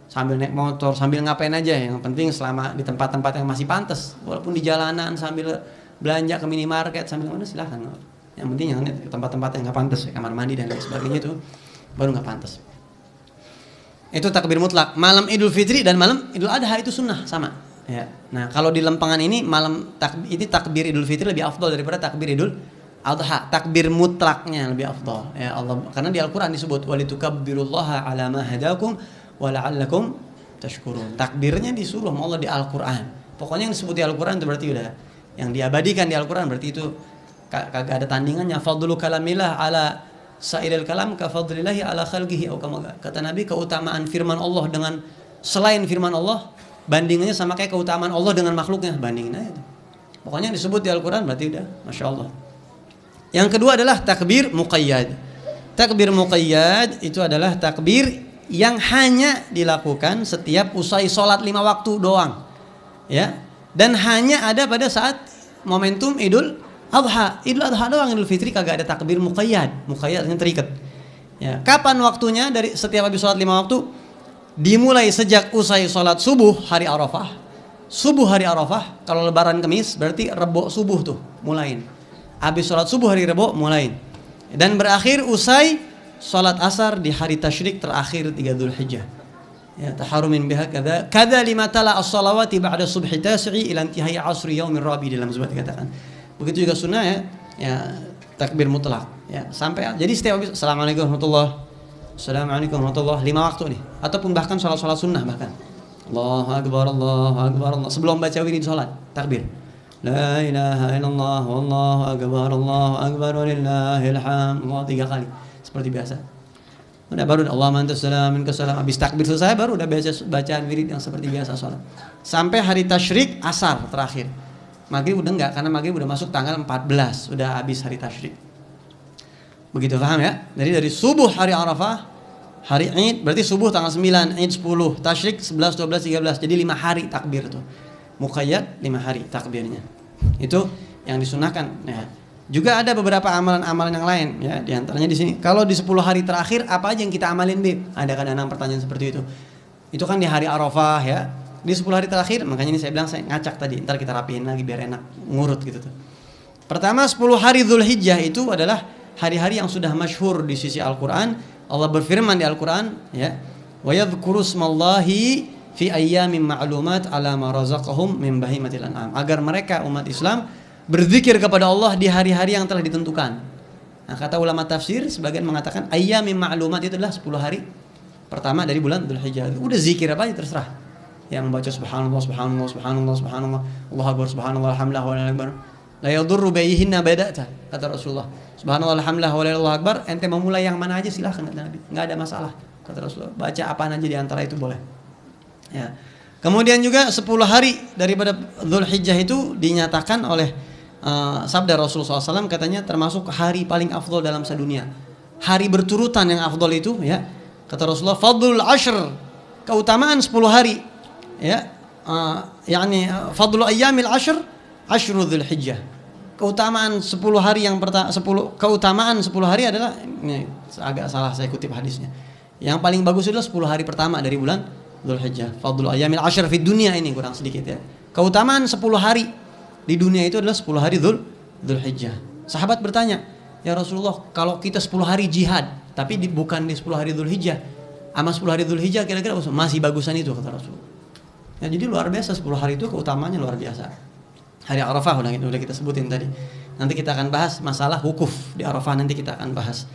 Sambil naik motor, sambil ngapain aja, yang penting selama di tempat-tempat yang masih pantas. Walaupun di jalanan sambil belanja ke minimarket sambil mana silahkan. Yang penting jangan ke tempat-tempat yang enggak pantas, kamar mandi dan lain sebagainya itu baru enggak pantas. Itu takbir mutlak. Malam Idul Fitri dan malam Idul Adha itu sunnah sama. Ya. Nah, kalau di lempangan ini malam ini takbir Idul Fitri lebih afdal daripada takbir Idul Adha. Takbir mutlaknya lebih afdal. Ya Allah, karena di Al-Qur'an disebut walitukabbirullaha ala ma hadakum wa la'allakum tashkurun. Takbirnya disuruh sama Allah di Al-Qur'an. Pokoknya yang disebut di Al-Qur'an itu berarti udah yang diabadikan di Al-Qur'an, berarti itu kagak ada tandingannya. Fadlu kalamillah ala sa'iril kalam ka fadlillahi ala khalqihi, kata Nabi, keutamaan firman Allah dengan selain firman Allah bandingannya sama kayak keutamaan Allah dengan makhluknya, bandingin aja tuh. Pokoknya disebut di Al-Quran berarti udah Masya Allah. Yang kedua adalah takbir muqayyad. Takbir muqayyad itu adalah takbir yang hanya dilakukan setiap usai sholat 5 waktu doang, ya. Dan hanya ada pada saat momentum Idul Adha. Idul Adha doang, Idul Fitri kagak ada takbir muqayyad. Muqayyad artinya terikat. Ya. Kapan waktunya? Dari setiap habis sholat 5 waktu, dimulai sejak usai sholat subuh hari Arafah. Subuh hari Arafah, kalau lebaran Kemis berarti Rebo subuh tuh mulain. Habis sholat subuh hari Rebo mulain. Dan berakhir usai sholat asar di hari tasyrik terakhir 3 Dzulhijjah. Ya, taharumin biha kada lima tala as-salawati ba'da subhi tas'i ila intihai asri yaumir rabi dalam Zubat dikatakan. Begitu juga sunnah ya, ya takbir mutlak ya sampai jadi setiap habis assalamualaikum warahmatullahi assalamualaikum warahmatullahi 5 waktu nih ataupun bahkan sholat sunnah bahkan Allahu akbar Allah sebelum baca wirid sholat takbir la ilaha illallah wallahu akbar walillahil hamd Allah 3 kali seperti biasa. Udah baru Allah mantas salam minka salam habis takbir selesai baru udah baca bacaan wirid yang seperti biasa sholat sampai hari tasyrik asar terakhir. Maghrib udah enggak karena maghrib udah masuk tanggal 14 udah habis hari tasyrik. Begitu paham ya? Jadi dari subuh hari Arafah hari Id berarti subuh tanggal 9 Id 10 tasyrik 11 12 13 jadi 5 hari takbir tuh. Muqayyad 5 hari takbirnya. Itu yang disunahkan ya. Juga ada beberapa amalan-amalan yang lain ya, di antaranya di sini. Kalau di 10 hari terakhir apa aja yang kita amalin, Bib? Ada kadang-kadang pertanyaan seperti itu. Itu kan di hari Arafah ya. Di 10 hari terakhir, makanya ini saya bilang saya ngacak tadi, ntar kita rapiin lagi biar enak ngurut gitu tuh. Pertama 10 hari Dzulhijjah itu adalah hari-hari yang sudah masyhur di sisi Al-Qur'an. Allah berfirman di Al-Qur'an ya, "Wa yadhkuru smallahi fi ayyamin ma'lumat ala ma razaqahum min bahimatil an'am." Agar mereka umat Islam berzikir kepada Allah di hari-hari yang telah ditentukan. Nah, kata ulama tafsir sebagian mengatakan ayyamin ma'lumat itu adalah 10 hari pertama dari bulan Dzulhijjah. Udah zikir apa aja terserah. Yang membaca subhanallah subhanallah subhanallah subhanallah Allahu akbar subhanallah alhamdulillah wallahu akbar. La yadurru bihinna bada'ta kata Rasulullah. Subhanallah alhamdulillah wallahu akbar, ente mau mulai yang mana aja silahkan kata Nabi. Enggak ada masalah kata Rasulullah. Baca apaan aja di antara itu boleh. Ya. Kemudian juga 10 hari daripada Dzulhijjah itu dinyatakan oleh sabda Rasulullah SAW katanya termasuk hari paling afdol dalam sedunia. Hari berturutan yang afdol itu ya. Kata Rasulullah fadlul ashr, keutamaan 10 hari ya. Yani fadlu ayyamil ashr asyru Dzulhijjah. Keutamaan 10 hari yang pertama keutamaan 10 hari adalah ini agak salah saya kutip hadisnya. Yang paling bagus adalah 10 hari pertama dari bulan Dzulhijjah. Fadlu ayyamil ashr fid dunya ini kurang sedikit ya. Keutamaan 10 hari di dunia itu adalah 10 hari Dzulhijjah. Sahabat bertanya, "Ya Rasulullah, kalau kita 10 hari jihad, tapi bukan di 10 hari Dzulhijjah, sama 10 hari Dzulhijjah kira-kira masih bagusan itu?" kata Rasulullah. Ya, jadi luar biasa 10 hari itu keutamaannya luar biasa. Hari Arafah udah kita sebutin tadi. Nanti kita akan bahas masalah wukuf di Arafah, nanti kita akan bahas.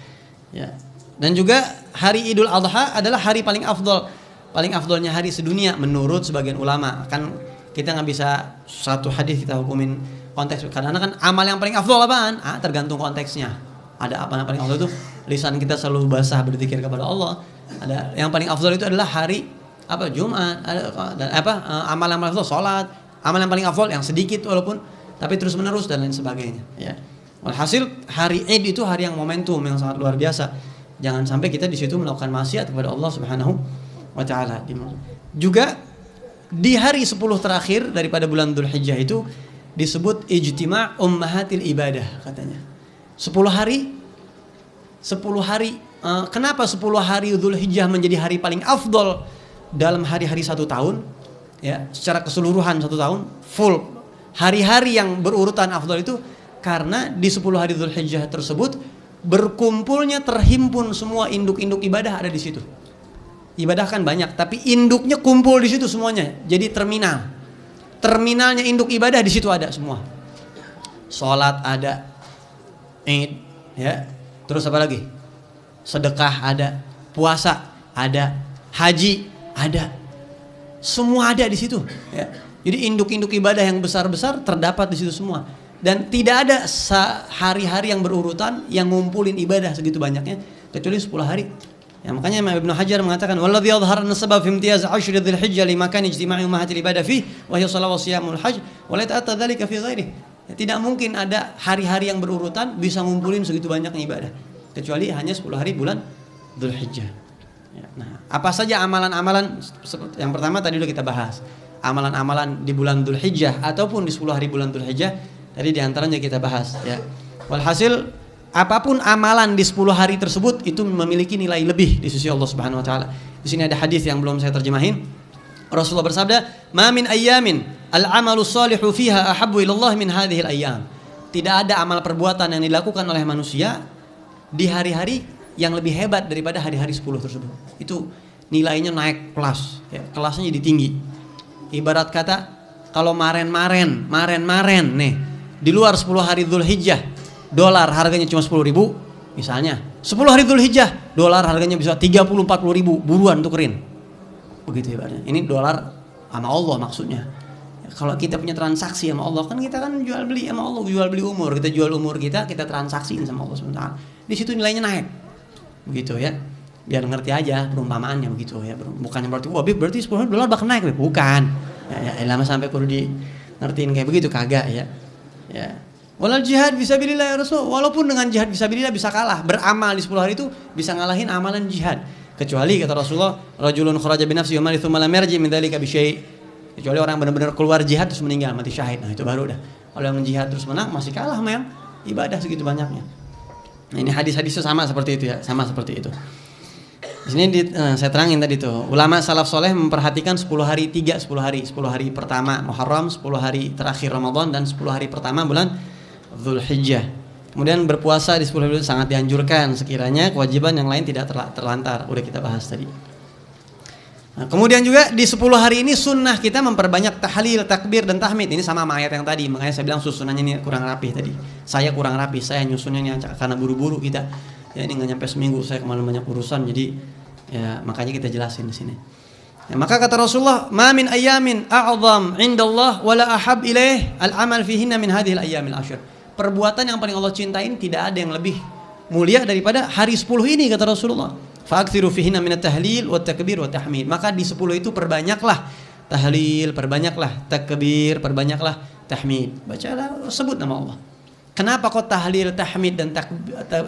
Ya. Dan juga hari Idul Adha adalah hari paling afdol. Paling afdolnya hari sedunia menurut sebagian ulama. Kan kita nggak bisa satu hadis kita hukumin konteks karena kan amal yang paling afdol apaan? Tergantung konteksnya. Ada apa yang paling afdol itu lisan kita selalu basah berzikir kepada Allah. Ada yang paling afdol itu adalah hari apa Jumat. Dan amal yang paling afdol salat. Amal yang paling afdol yang sedikit walaupun tapi terus menerus dan lain sebagainya. Ya. Walhasil hari Id itu hari yang momentum yang sangat luar biasa. Jangan sampai kita di situ melakukan maksiat kepada Allah Subhanahu wa taala. Juga di hari 10 terakhir daripada bulan Dzulhijjah itu disebut ijtima' ummahatil ibadah katanya. 10 hari kenapa 10 hari Dzulhijjah menjadi hari paling afdol dalam hari-hari 1 tahun? Ya, secara keseluruhan 1 tahun full hari-hari yang berurutan afdol itu karena di 10 hari Dzulhijjah tersebut berkumpulnya terhimpun semua induk-induk ibadah ada di situ. Ibadah kan banyak, tapi induknya kumpul di situ semuanya. Jadi terminalnya induk ibadah di situ ada semua. Salat ada, Id, ya. Terus apa lagi? Sedekah ada, puasa ada, haji ada. Semua ada di situ. Ya. Jadi induk-induk ibadah yang besar-besar terdapat di situ semua. Dan tidak ada hari-hari yang berurutan yang ngumpulin ibadah segitu banyaknya kecuali 10 hari. Ya, makanya Imam Ibnu Hajar mengatakan walladzi yadhharu an-nasaba fi imtiyaz 'ashri dzulhijjah li makan ijtima'i ummahatil ibadah fi wa hiya shalah wa siyamul hajj wa la ta'atta dzalika fi ghairihi. Ya, tidak mungkin ada hari-hari yang berurutan bisa ngumpulin segitu banyaknya ibadah kecuali hanya 10 hari bulan Dzulhijjah. Ya, nah, apa saja amalan-amalan yang pertama tadi udah kita bahas. Amalan-amalan di bulan Dzulhijjah ataupun di 10 hari bulan Dzulhijjah tadi di antaranya kita bahas ya. Walhasil apapun amalan di 10 hari tersebut itu memiliki nilai lebih di sisi Allah Subhanahu wa taala. Di sini ada hadis yang belum saya terjemahin. Rasulullah bersabda, "Ma min ayyamin al-'amalu shalihu fiha ahabbu ila Allah min hadhihi al-ayyam." Tidak ada amal perbuatan yang dilakukan oleh manusia di hari-hari yang lebih hebat daripada hari-hari 10 tersebut. Itu nilainya naik kelas, ya, kelasnya jadi tinggi. Ibarat kata kalau maren-maren nih di luar 10 hari Dzulhijjah dolar harganya cuma 10.000 misalnya 10 hari Dzulhijjah dolar harganya bisa 30-40.000 buruan tukerin begitu ibaratnya. Ini dolar sama Allah maksudnya ya, kalau kita punya transaksi sama Allah kan kita kan jual beli sama Allah, jual beli umur, kita jual umur kita transaksiin sama Allah SWT. Di situ nilainya naik begitu ya, biar ngerti aja perumpamaannya begitu ya, bukannya berarti wah berarti 10 dolar bakal naik, bukan ya, lama sampai perlu di ngertiin kayak begitu, kagak ya. Walal jihad fisabilillah ya Rasul, walaupun dengan jihad fisabilillah bisa kalah, beramal di 10 hari itu bisa ngalahin amalan jihad. Kecuali kata Rasulullah, rajulun kharaja bi nafsihi wa malihi thumma lam yarji min dzalika bi syai'. Kecuali orang benar-benar keluar jihad terus meninggal mati syahid. Nah, itu baru dah. Kalau yang jihad terus menang masih kalah sama yang ibadah segitu banyaknya. Nah, ini hadis-hadisnya sama seperti itu ya, sama seperti itu. Di sini saya terangin tadi tuh, ulama salaf soleh memperhatikan 10 hari 10 hari pertama Muharram, 10 hari terakhir Ramadan dan 10 hari pertama bulan Dzulhijjah. Kemudian berpuasa di 10 hari itu sangat dianjurkan sekiranya kewajiban yang lain tidak terlantar. Udah kita bahas tadi. Nah, kemudian juga di 10 hari ini sunnah kita memperbanyak tahlil, takbir dan tahmid. Ini sama ayat yang tadi, makanya saya bilang susunannya ini kurang rapi tadi. Saya kurang rapi, saya nyusunnya ini karena buru-buru kita. Ya ini nggak nyampe seminggu, saya kemarin banyak urusan, jadi ya makanya kita jelasin di sini. Ya, maka kata Rasulullah, "Ma min ayyamin a'zam 'indallah wa la ahab ilaih al-amal fihinna min hadhil ayyamil 'ashr." Perbuatan yang paling Allah cintain tidak ada yang lebih mulia daripada hari 10 ini kata Rasulullah. Fa'aktsiru fihinna minat tahlil wa takbir wa tahmid. Maka di 10 itu perbanyaklah tahlil, perbanyaklah takbir, perbanyaklah tahmid. Bacalah, sebut nama Allah. Kenapa kok tahlil, tahmid dan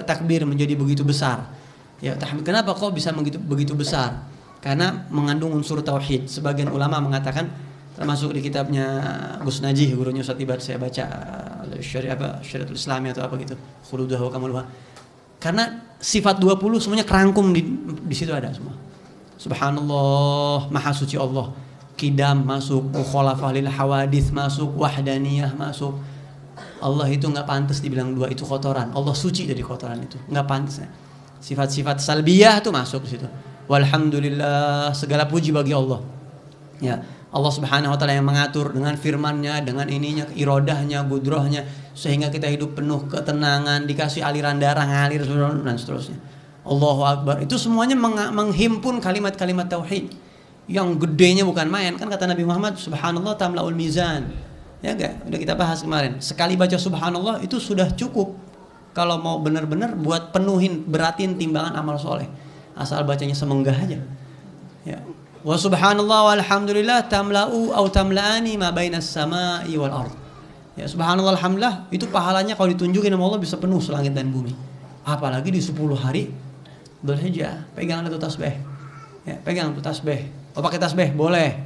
takbir menjadi begitu besar? Ya, kenapa kok bisa begitu besar? Karena mengandung unsur tauhid. Sebagian ulama mengatakan, termasuk di kitabnya Gus Najih, gurunya Ustaz Ibad, saya baca Syariatul Islami atau apa gitu, Khuludah wa Kamuluha. Karena sifat 20 semuanya kerangkum di situ ada semua. Subhanallah, Maha Suci Allah. Qidam masuk, mukhalafah lil hawadits masuk, wahdaniyah masuk. Allah itu nggak pantas dibilang dua, itu kotoran. Allah suci dari kotoran itu, nggak pantas. Sifat-sifat salbiyah itu masuk di situ. Walhamdulillah, segala puji bagi Allah. Ya, Allah Subhanahu wa taala yang mengatur dengan firman-Nya, dengan ininya, irodahnya, gudrahnya, sehingga kita hidup penuh ketenangan, dikasih aliran darah ngalir dan seterusnya. Allahu Akbar. Itu semuanya menghimpun kalimat-kalimat tauhid yang gedenya bukan main. Kan kata Nabi Muhammad, subhanallah tamlaul mizan. Ya enggak? Udah kita bahas kemarin. Sekali baca subhanallah itu sudah cukup kalau mau benar-benar buat penuhin, beratin timbangan amal soleh. Asal bacanya semenggah aja. Ya. Wa subhanallah walhamdulillah tamla'u au tamla'ani ma bainas sama'i wal ard. Ya, subhanallah alhamdulillah itu pahalanya kalau ditunjukin sama Allah bisa penuh selangit dan bumi. Apalagi di 10 hari Dzulhijjah. Pegang itu tasbih. Ya, pegang itu tasbih. Oh, pakai tasbih boleh.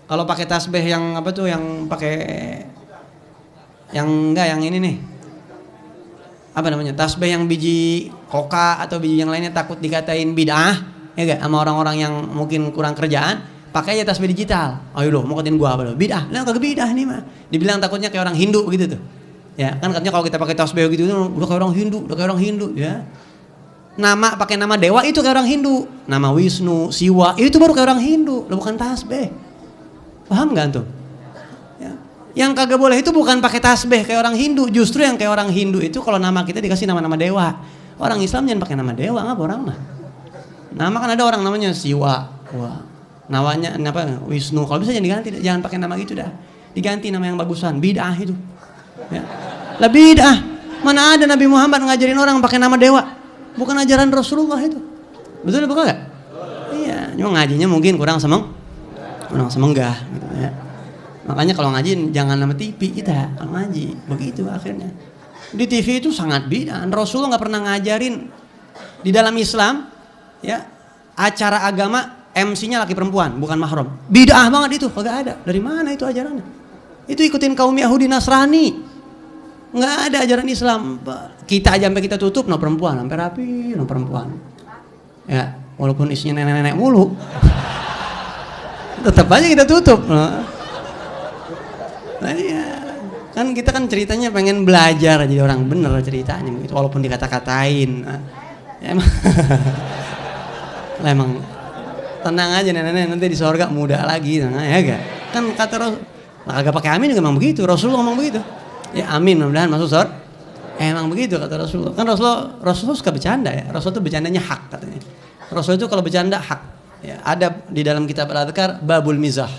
Kalau pakai tasbih yang apa tuh, yang pakai yang enggak, yang ini nih. Apa namanya? Tasbih yang biji koka atau biji yang lainnya takut dikatain bid'ah, ya enggak? Sama orang-orang yang mungkin kurang kerjaan, pakai aja tasbih digital. Ayo loh, mau katain gua apa loh? Bid'ah. Lah kagak bid'ah nih mah. Dibilang takutnya kayak orang Hindu begitu tuh. Ya, kan katanya kalau kita pakai tasbih gitu udah kayak orang Hindu, ya. Nama pakai nama dewa itu kayak orang Hindu. Nama Wisnu, Siwa, itu baru kayak orang Hindu, lo bukan tasbih. Paham gak tuh? Ya. Yang kagak boleh itu bukan pakai tasbih kayak orang Hindu. Justru yang kayak orang Hindu itu kalau nama kita dikasih nama-nama dewa. Orang Islam jangan pakai nama dewa, ngapa orang mah? Nama kan ada orang namanya Siwa. Wah. Namanya apa? Wisnu. Kalau bisa jangan diganti, jangan pakai nama gitu dah. Diganti nama yang bagusan. Bid'ah itu. Ya. Lah bid'ah. Mana ada Nabi Muhammad ngajarin orang pakai nama dewa? Bukan ajaran Rasulullah itu. Betul apa enggak? Iya, cuma ngajinya mungkin kurang semenggah gitu ya. Makanya kalau ngaji jangan sama TV kita, kalau ngaji begitu akhirnya. Di TV itu sangat bid'ah. Rasulullah nggak pernah ngajarin di dalam Islam ya acara agama MC-nya laki perempuan bukan mahram. Bid'ah banget itu, kagak ada. Dari mana itu ajarannya? Itu ikutin kaum Yahudi Nasrani. Nggak ada ajaran Islam. Kita aja sampai kita tutup no perempuan, sampai rapi no perempuan. Ya, walaupun isinya nenek-nenek mulu. Tetap aja kita tutup. Nah, iya. Kan kita kan ceritanya pengen belajar jadi orang bener ceritanya gitu, walaupun dikata-katain. Ya, emang tenang aja nenek-nenek nanti di surga muda lagi, nah, ya gak? Kan kata Rasul, kagak pakai amin juga emang begitu, Rasulullah ngomong begitu. Ya amin, mudah-mudahan masuk surga. Emang begitu kata Rasulullah. Kan Rasulullah suka bercanda ya. Rasul itu bercandanya hak katanya. Rasul itu kalau bercanda hak. Ya, ada di dalam kitab Al-Adhkar babul mizah,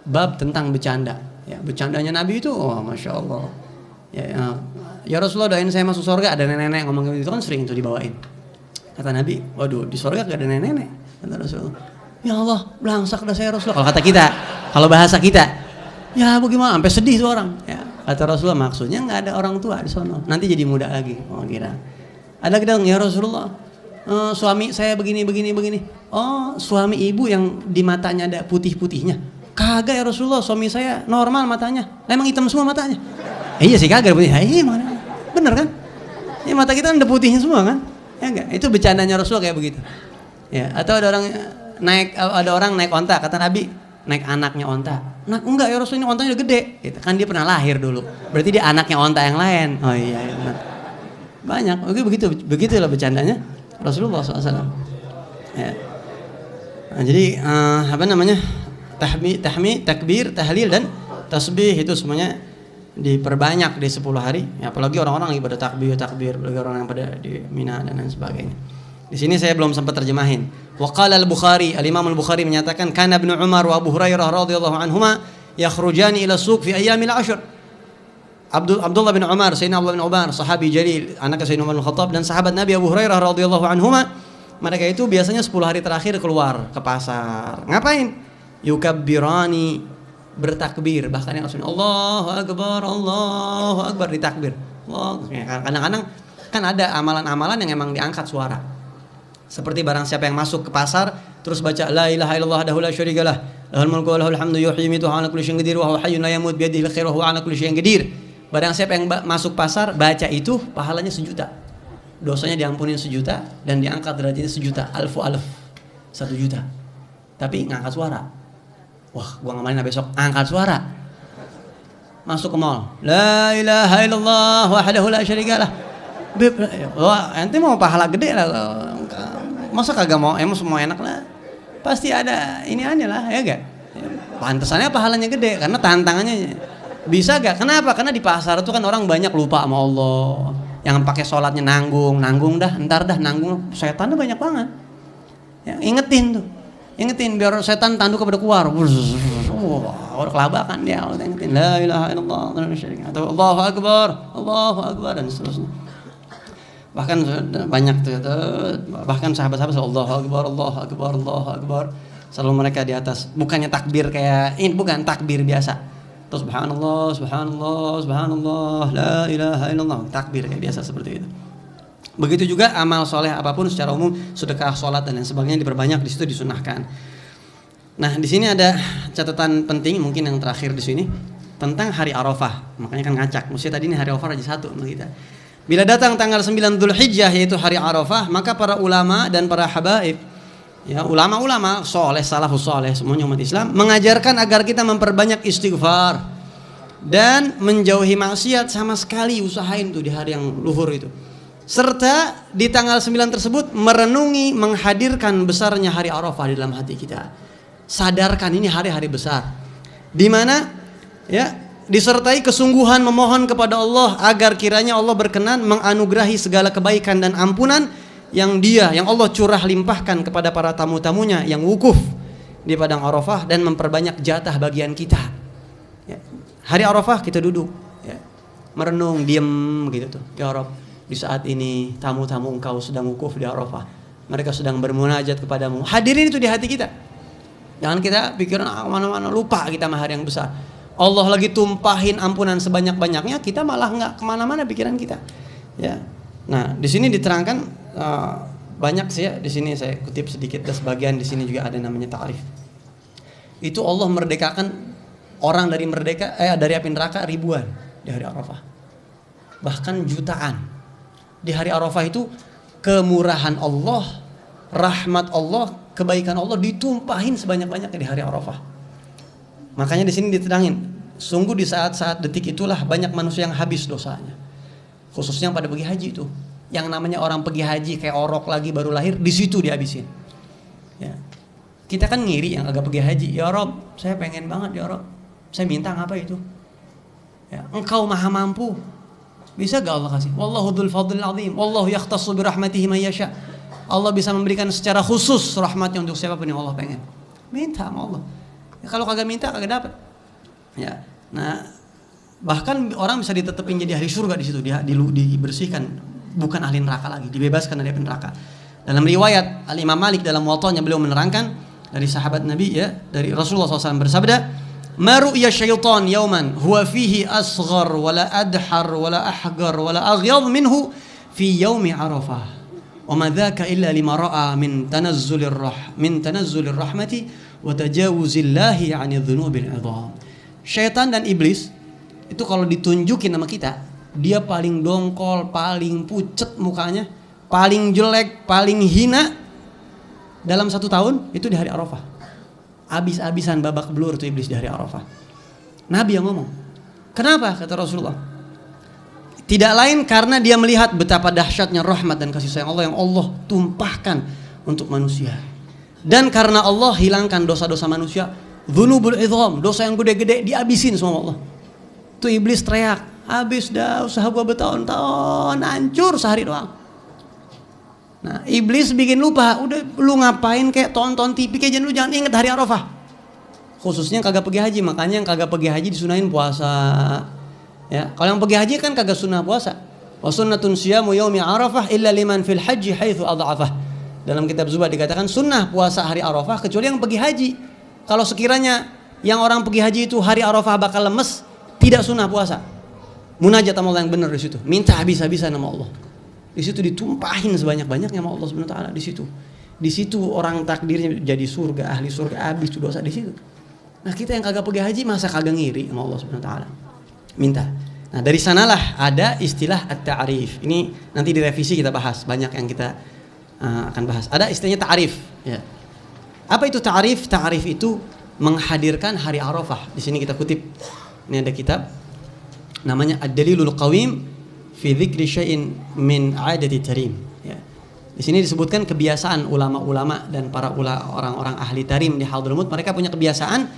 bab tentang bercanda. Ya, bercandanya Nabi itu, oh masya Allah. Ya Rasulullah doain saya masuk surga, ada nenek-nenek ngomong gitu kan sering itu dibawain. Kata Nabi, waduh di surga gak ada nenek-nenek. Kata Rasulullah, ya Allah belangsak dah saya Rasulullah. Kalau kata kita, kalau bahasa kita, ya bagaimana? Sampai sedih tuh orang. Ya, kata Rasulullah maksudnya nggak ada orang tua di sono. Nanti jadi muda lagi. Oh kira. Ada kita ya Rasulullah. Suami saya begini. Oh suami ibu yang di matanya ada putih-putihnya. Kagak ya Rasulullah, suami saya normal matanya. Emang hitam semua matanya. Iya sih kagak putih. Iya mana? Bener kan? Ya mata kita ada putihnya semua kan? Ya enggak? Itu bercandanya Rasulullah kayak begitu. Ya, atau ada orang naik onta, kata Nabi, naik anaknya onta. Nah, enggak ya Rasul, ini ontanya udah gede. Gitu. Kan dia pernah lahir dulu. Berarti dia anaknya onta yang lain. Oh iya benar. Banyak. Oke, begitulah bercandanya Rasulullah SAW. Ya. Nah, jadi tahmid, takbir, tahlil dan tasbih itu semuanya diperbanyak di 10 hari. Ya, apalagi orang-orang lagi pada takbir, apalagi orang yang pada di Mina dan lain sebagainya. Di sini saya belum sempat terjemahin. Wa qala al-Bukhari, al-Imam al-Bukhari menyatakan kana Ibnu Umar wa Abu Hurairah radhiyallahu anhuma yakhrujani ila suq fi ayyamil 'ashr. Abdullah bin Umar, Sayyidina Abdullah bin Umar, sahabi jalil, anak Sayyidina Umar bin Khattab dan sahabat Nabi Abu Hurairah radhiyallahu anhuma, mereka itu biasanya 10 hari terakhir keluar ke pasar. Ngapain? Yukabbirani, bertakbir, bahkan yang Allahu Akbar ditakbir. Kadang-kadang kan ada amalan-amalan yang emang diangkat suara. Seperti barang siapa yang masuk ke pasar terus baca la ilaha illallah wahdahu la syarikalah, lahul mulku wa lahul hamdu yuhyi wa yumiitu wa huwa 'ala kulli syai'in qadir wa huwa hayyun la yamut bi yadihi al-khairu wa huwa 'ala kulli syai'in qadir. Barang siapa yang masuk pasar baca itu pahalanya 1.000.000. Dosanya diampunin 1.000.000 dan diangkat derajatnya 1.000.000, alf 1.000.000. Tapi ngangkat suara. Wah, gua ngamalin besok angkat suara. Masuk ke mall. La ilaha illallah wahdahu la syarikalah. Wah, ente mau pahala gede lah. Masa kagak mau? Semua enak lah. Pasti ada ini aneh lah, ya enggak? Pantesannya pahalanya gede karena tantangannya. Bisa gak? Kenapa? Karena di pasar itu kan orang banyak lupa sama Allah. Yang pakai sholatnya nanggung dah, ntar dah nanggung. Setannya banyak banget. Ya, ingetin biar setan tanduk kepada keluar. Orang kelabakan dia, ingetin la ilaha illallah atau Allahu akbar dan seterusnya. Bahkan banyak tuh, bahkan sahabat-sahabat Allahu akbar. Selalu mereka di atas, bukannya takbir kayak ini, bukan takbir biasa. Terus subhanallah, la ilaha illallah, takbir kayak biasa seperti itu. Begitu juga amal soleh apapun secara umum, sedekah, sholat dan lain sebagainya diperbanyak, di situ disunahkan. Nah, di sini ada catatan penting mungkin yang terakhir di sini tentang hari Arafah. Makanya kan ngacak. Mesti tadi ini hari Arafah aja satu sama kita. Bila datang tanggal 9 Dzulhijjah yaitu hari Arafah, maka para ulama dan para habaib, ya ulama-ulama soleh, salafus soleh, semuanya umat Islam mengajarkan agar kita memperbanyak istighfar dan menjauhi maksiat sama sekali. Usahain tuh di hari yang luhur itu. Serta di tanggal 9 tersebut merenungi, menghadirkan besarnya hari Arafah di dalam hati kita. Sadarkan ini hari-hari besar di mana ya disertai kesungguhan memohon kepada Allah agar kiranya Allah berkenan menganugerahi segala kebaikan dan ampunan yang Allah curah limpahkan kepada para tamu-tamunya yang wukuf di padang Arafah dan memperbanyak jatah bagian kita. Ya. Hari Arafah kita duduk, ya, merenung, diem gitu tuh. Ya Rabb, di saat ini tamu-tamu engkau sedang wukuf di Arafah. mereka sedang bermunajat kepadamu. Hadirin itu di hati kita. Jangan kita pikiran mana-mana, lupa kita sama hari yang besar. Allah lagi tumpahin ampunan sebanyak-banyaknya, kita malah nggak kemana-mana pikiran kita. Ya. Nah, di sini diterangkan banyak sih ya. Di sini saya kutip sedikit, dan sebagian di sini juga ada namanya ta'rif. Itu Allah merdekakan orang dari api neraka ribuan di hari Arafah. Bahkan jutaan. Di hari Arafah itu kemurahan Allah, rahmat Allah, kebaikan Allah ditumpahin sebanyak-banyaknya di hari Arafah. Makanya di sini diterangin, sungguh di saat-saat detik itulah banyak manusia yang habis dosanya. Khususnya pada pergi haji itu. Yang namanya orang pergi haji kayak orok lagi baru lahir, di situ dihabisin. Ya. Kita kan ngiri yang agak pergi haji. Ya Rob, saya pengen banget ya Rob. Saya minta ngapa itu? Ya, Engkau maha mampu. Bisa gak Allah kasih? Wallahu dzul fadlil azim. Wallahu yakhtassu bi rahmatihi man yasha. Allah bisa memberikan secara khusus rahmatnya untuk siapapun yang Allah pengen. Minta sama Allah. Ya, kalau kagak minta kagak dapat. Ya. Nah, bahkan orang bisa ditetepin jadi ahli surga di situ, dibersihkan, bukan ahli neraka lagi, dibebaskan dari neraka. Dalam riwayat Al-Imam Malik dalam Muwatta'nya beliau menerangkan dari sahabat Nabi ya, dari Rasulullah SAW bersabda, "Ma ru'ya syaitan yauman huwa fihi asghar wala adhar wala ahgar wala aghyad minhu fi yaumi Arafah. Wa ma dzaka illa lima ra'a min tanazzulir rahmati wa tajawuzillahi 'anil dzunubil 'idham." Syaitan dan iblis itu kalau ditunjukin sama kita, dia paling dongkol, paling pucet mukanya, paling jelek, paling hina dalam 1 tahun itu di hari Arafah. Abis-abisan babak belur tuh iblis di hari Arafah. Nabi yang ngomong. Kenapa? Kata Rasulullah. Tidak lain karena dia melihat betapa dahsyatnya rahmat dan kasih sayang Allah yang Allah tumpahkan untuk manusia. Dan karena Allah hilangkan dosa-dosa manusia, dzunubul idham, dosa yang gede-gede dihabisin sama Allah. Tuh iblis teriak, habis dah usaha gua bertahun-tahun, hancur sehari doang. Nah, iblis bikin lupa, udah lu ngapain kayak tonton TV kayak lu jangan inget hari Arafah. Khususnya yang kagak pergi haji, makanya yang kagak pergi haji disunahin puasa. Ya, kalau yang pergi haji kan kagak sunah puasa. Wa sunnatun siyamu yaumi Arafah illa liman fil haji haitsu adha'afah. Dalam kitab Zuhad dikatakan sunnah puasa hari Arafah kecuali yang pergi haji. Kalau sekiranya yang orang pergi haji itu hari Arafah bakal lemes, tidak sunnah puasa. Munajat sama Allah yang benar di situ. Minta habis-habisan sama Allah. Di situ ditumpahin sebanyak-banyaknya sama Allah Subhanahu wa taala di situ. Di situ orang takdirnya jadi surga, ahli surga, habis itu dosa di situ. Nah, kita yang kagak pergi haji masa kagak ngiri sama Allah Subhanahu wa taala. Minta. Nah, dari sanalah ada istilah at-ta'rif. Ini nanti direvisi kita bahas, banyak yang kita akan bahas. Ada istilahnya ta'rif, ya. Apa itu ta'rif? Ta'rif itu menghadirkan hari Arafah. Di sini kita kutip. Ini ada kitab namanya Ad-Dalilul Qawim fi dzikri syai'in min 'adati tarim, ya. Di sini disebutkan kebiasaan ulama-ulama dan para orang-orang ahli tarim di Hadramut, mereka punya kebiasaan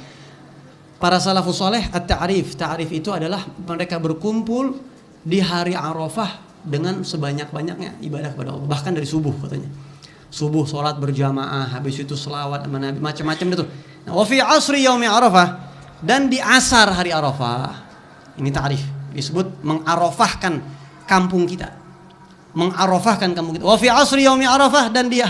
para salafus saleh at-ta'rif. Ta'rif itu adalah mereka berkumpul di hari Arafah dengan sebanyak-banyaknya ibadah kepada Allah, bahkan dari subuh katanya. Subuh sholat berjamaah, habis itu selawat sama Nabi, macam-macam itu. Nah, wa fi asri yaumi Arafah, dan di asar hari Arafah. Ini ta'rif, disebut mengarafahkan kampung kita. Mengarafahkan kampung kita. Wa fi asri yaumi Arafah, dan di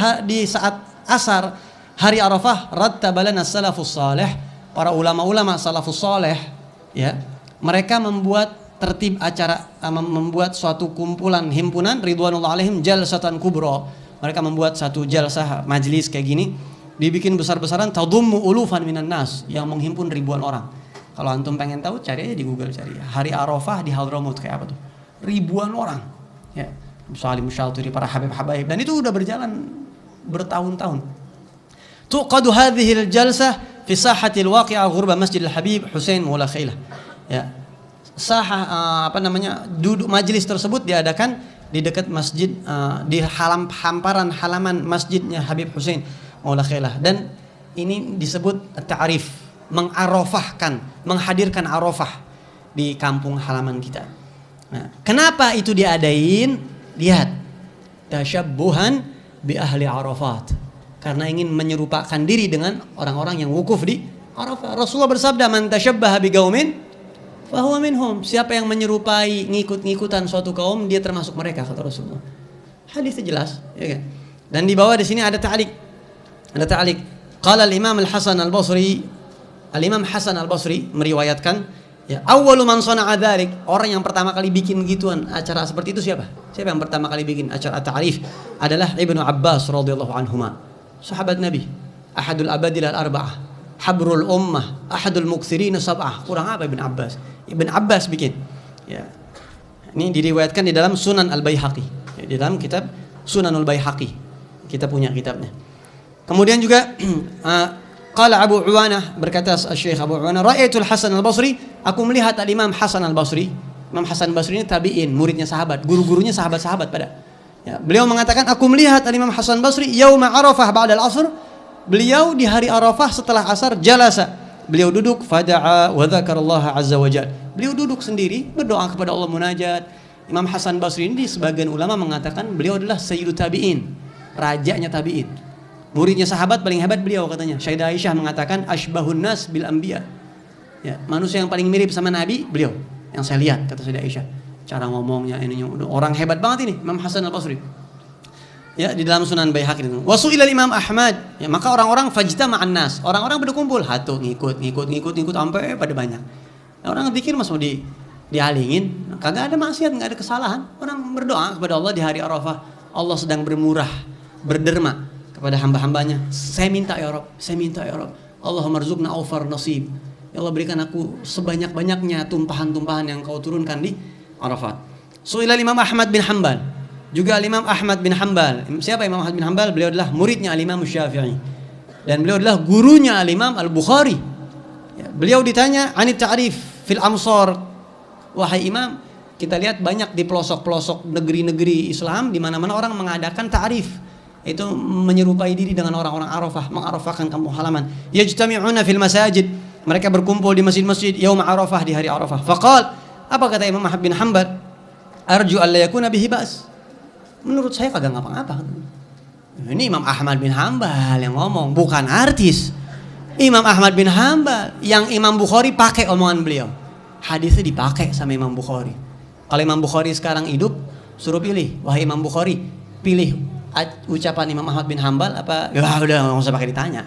saat asar hari Arafah, rattabalana salafus salih, para ulama-ulama salafus salih, ya. Mereka membuat tertib acara, membuat suatu kumpulan himpunan ridwanullah alaihim jalsatan kubra. Mereka membuat satu jalsah majlis kayak gini, dibikin besar-besaran, tadummu ulufan minan nas, yang menghimpun ribuan orang. Kalau antum pengen tahu, cari aja di Google, cari hari Arafah di Hadramut kayak apa tuh. Ribuan orang. Ya, salim syalturi, para habib-habaib, dan itu udah berjalan bertahun-tahun. Tuqadu hadhil jalsah fi sahatil waqi'ah ghurba Masjidil Habib Husain Maula Khailah. Ya. Duduk majelis tersebut diadakan di dekat masjid, di hamparan halaman masjidnya Habib Husain Maula Khailah, dan ini disebut ta'rif, mengarafahkan, menghadirkan Arafah di kampung halaman kita. Nah, kenapa itu diadain? Lihat, tasyabbuhan bi ahli Arafat, karena ingin menyerupakan diri dengan orang-orang yang wukuf di Arafah. Rasulullah bersabda, man tasyabbaha bi qaumin fahuwa minhum. Siapa yang menyerupai, ngikut-ngikutan suatu kaum, dia termasuk mereka, kata Rasulullah. Hadisnya jelas, ya kan? Dan di bawah di sini ada ta'liq. Ada ta'liq. Qala al-Imam Al-Hasan Al-Basri, Al-Imam Hasan Al-Basri meriwayatkan, ya, awwalu man sana'a dzalik, orang yang pertama kali bikin gituan acara seperti itu siapa? Siapa yang pertama kali bikin acara ta'rif? Adalah Ibnu Abbas radhiyallahu anhuma. Sahabat Nabi, ahadul abadil al-arba'ah, habrul ummah, ahadul muksirin sab'ah. Kurang apa Ibn Abbas? Ibn Abbas bikin. Ya. Ini diriwayatkan di dalam Sunan Al-Baihaqi. Ya, di dalam kitab Sunanul Baihaqi. Kita punya kitabnya. Kemudian juga qala Abu Uwanah, berkata Syekh Abu Uwanah, ra'aitul Hasan Al-Basri, aku melihat Al-Imam Hasan Al-Basri. Imam Hasan Al-Basri ini tabi'in, muridnya sahabat, guru-gurunya sahabat-sahabat pada. Ya, beliau mengatakan, aku melihat Al-Imam Hasan Al-Basri yauma Arafah ba'da al-'asr. Beliau di hari Arafah setelah asar jalasa. Beliau duduk fada'a wa dzakarallaha azza wa jalla. Beliau duduk sendiri berdoa kepada Allah, munajat. Imam Hasan Basri ini sebagian ulama mengatakan beliau adalah sayyidu tabi'in, rajanya tabi'in. Muridnya sahabat paling hebat beliau katanya. Sayyidah Aisyah mengatakan asybahun nas bil anbiya. Ya, manusia yang paling mirip sama Nabi beliau. Yang saya lihat kata Sayyidah Aisyah. Cara ngomongnya ininya orang hebat banget ini Imam Hasan Al-Basri. Ya, di dalam Sunan Baihaqi itu. Wa su'ila Imam Ahmad. Ya, maka orang-orang fajtama'an nas. Orang-orang berkumpul, hatu ngikut sampai pada banyak. Ya, orang pikir mas mau dialingin, kagak ada maksiat, enggak ada kesalahan. Orang berdoa kepada Allah di hari Arafah. Allah sedang bermurah, berderma kepada hamba-hambanya. Saya minta ya Rabb, saya minta ya Rabb. Allahumma rzuqna awfar nasib. Ya Allah, berikan aku sebanyak-banyaknya tumpahan-tumpahan yang kau turunkan di Arafat. Su'ila Imam Ahmad bin Hanbal. Juga Imam Ahmad bin Hanbal. Siapa Imam Ahmad bin Hanbal? Beliau adalah muridnya Imam Syafi'i. Dan beliau adalah gurunya Imam Al-Bukhari. Ya, beliau ditanya anit ta'rif fil amsar. Wahai Imam, kita lihat banyak di pelosok-pelosok negeri-negeri Islam di mana-mana orang mengadakan ta'rif. Itu menyerupai diri dengan orang-orang Arafah, mengarafahkan kampung halaman. Yajtami'una fil masajid. Mereka berkumpul di masjid-masjid yaum Arafah, di hari Arafah. Faqal, apa kata Imam Ahmad bin Hanbal? Arju alla yakuna bihi ba's. Menurut saya kagak ngapa-ngapa. Ini Imam Ahmad bin Hanbal yang ngomong, bukan artis. Imam Ahmad bin Hanbal yang Imam Bukhari pakai omongan beliau. Hadisnya dipakai sama Imam Bukhari. Kalau Imam Bukhari sekarang hidup, suruh pilih. Wahai Imam Bukhari, pilih ucapan Imam Ahmad bin Hanbal apa? Ya udah nggak usah pakai ditanya.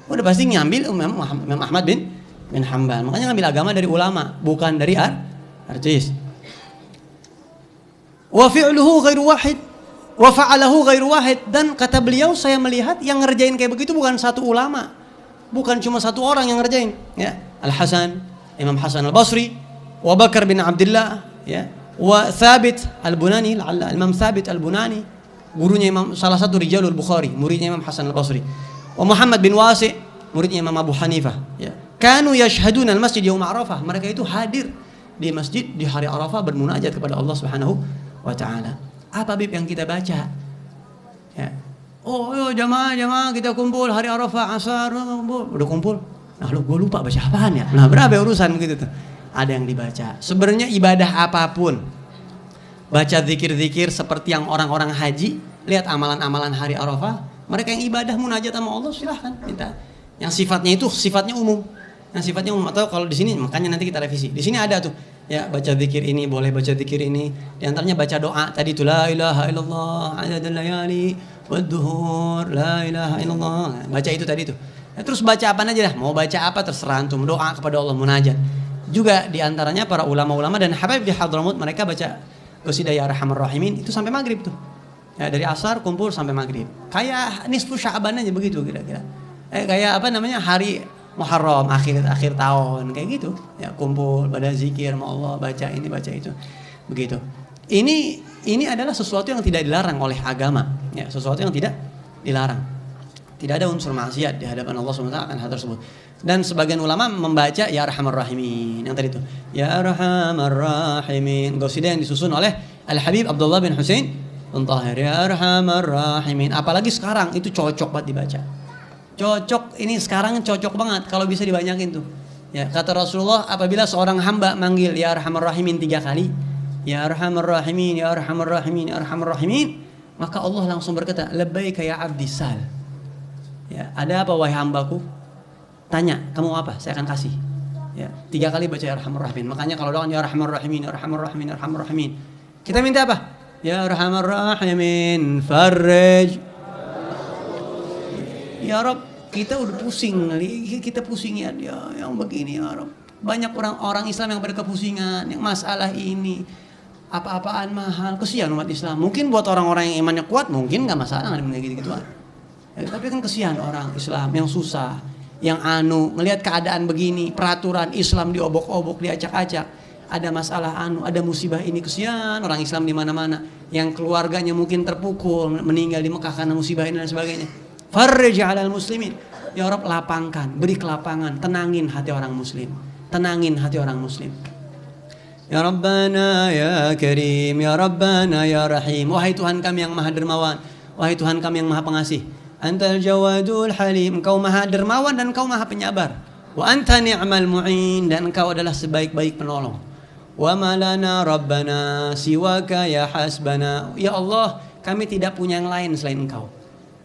Udah pasti ngambil Imam Ahmad bin Hanbal. Makanya ngambil agama dari ulama, bukan dari artis. Wa fi'luhu ghairu wahid wa fa'alahu ghairu wahid. Dan kata beliau, saya melihat yang ngerjain kayak begitu bukan satu ulama, bukan cuma satu orang yang ngerjain, ya. Al-Hasan, Imam Hasan Al-Basri, wa Bakar bin Abdullah, ya, wa Thabit Al-Bunani, Imam Thabit Al-Bunani, gurunya Imam, salah satu rijalul Bukhari, muridnya Imam Hasan Al-Basri, wa Muhammad bin Wasi', muridnya Imam Abu Hanifah, ya. Kanu yashhaduna al-masjid yaum Arafah. Mereka itu hadir di masjid di hari Arafah bermunajat kepada Allah Subhanahu wa ta'ala. Apa bib yang kita baca? Ya. Oh, jamaah kita kumpul hari Arafah asar, udah kumpul. Nah, gue lupa baca apaan ya? Nah, berapa urusan gitu tuh? Ada yang dibaca. Sebenarnya ibadah apapun, baca zikir-zikir seperti yang orang-orang haji, lihat amalan-amalan hari Arafah. Mereka yang ibadah munajat sama Allah silahkan minta. Yang sifatnya itu sifatnya umum. Yang sifatnya umum, atau kalau di sini makanya nanti kita revisi. Di sini ada tuh, ya, baca zikir ini, boleh baca zikir ini. Di antaranya baca doa tadi itu la ilaha illallah adadul layali wadduhur la ilaha illallah. Baca itu tadi tuh. Ya, terus baca apa aja dah. Mau baca apa terserah antum, doa kepada Allah, munajat. Juga di antaranya para ulama-ulama dan habaib di Hadramut, mereka baca qasidah ya arhamar rahimin itu sampai maghrib tuh. Ya, dari asar kumpul sampai maghrib. Kayak nisfu Sya'ban aja begitu kira-kira. Kayak apa namanya? Hari Muharram, akhir tahun, kayak gitu. Ya, kumpul pada zikir sama Allah, baca ini, baca itu. Begitu. Ini adalah sesuatu yang tidak dilarang oleh agama, ya, sesuatu yang tidak dilarang. Tidak ada unsur maksiat di hadapan Allah SWT akan hal tersebut. Dan sebagian ulama membaca ya arhamar rahimin yang tadi itu. Ya arhamar rahimin. Qasidah yang disusun oleh Al-Habib Abdullah bin Husain bin Tahir. Ya arhamar rahimin. Apalagi sekarang itu cocok banget dibaca. Cocok, ini sekarang cocok banget kalau bisa dibanyakin tuh. Ya, kata Rasulullah, apabila seorang hamba manggil ya arhamar rahimin 3 kali, ya arhamar rahimin, ya arhamar rahimin, ya arhamar rahimin, maka Allah langsung berkata, labbaika ya abdi sal. Ya, ada apa wahai hambaku? Tanya, kamu apa? Saya akan kasih. Ya, 3 kali baca ya arhamar rahimin. Makanya kalau doang ya arhamar rahimin, ya arhamar rahimin, ya arhamar rahimin. Kita minta apa? Ya arhamar rahimin, farrij Ya Rob, kita udah pusing, kita pusing ya yang begini ya Rob. Banyak orang Islam yang pada kepusingan, yang masalah ini, apa-apaan mahal, kesian umat Islam. Mungkin buat orang-orang yang imannya kuat, mungkin nggak masalah nggak ada gitu-gituan. Ya, tapi kan kesian orang Islam yang susah, yang ngelihat keadaan begini, peraturan Islam diobok-obok, diacak-acak, ada masalah ada musibah ini, kesian orang Islam di mana-mana, yang keluarganya mungkin terpukul, meninggal di Mekah karena musibah ini dan sebagainya. Farrij 'alal muslimin. Ya Rabb, lapangkan, beri kelapangan, tenangin hati orang muslim. Tenangin hati orang muslim. Ya Rabbana ya Karim, ya Rabbana ya Rahim. Wahai Tuhan kami yang Maha Dermawan, wahai Tuhan kami yang Maha Pengasih. Antal Jawadul Halim, Engkau Maha Dermawan dan Engkau Maha Penyabar. Wa anta ni'mal mu'in, dan Engkau adalah sebaik-baik penolong. Wa malana Rabbana siwaka ya hasbana. Ya Allah, kami tidak punya yang lain selain Engkau.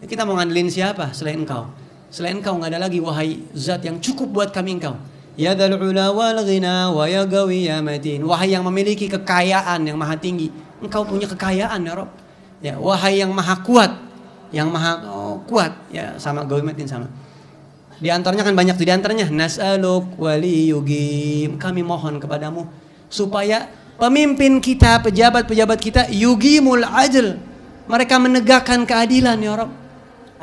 Kita mau ngandelin siapa selain Engkau? Selain Engkau nggak ada lagi, wahai Zat yang cukup buat kami Engkau. Ya dzal ula wal ghina wa ya qawi ya matin. Wahai yang memiliki kekayaan yang maha tinggi, Engkau punya kekayaan ya Rabb. Ya, wahai yang maha kuat, yang maha kuat, ya sama qawi matin sama. Di antaranya kan banyak, di antaranya nas'aluk waliyugim. Kami mohon kepadamu supaya pemimpin kita, pejabat-pejabat kita yugimul adl. Mereka menegakkan keadilan ya Rabb.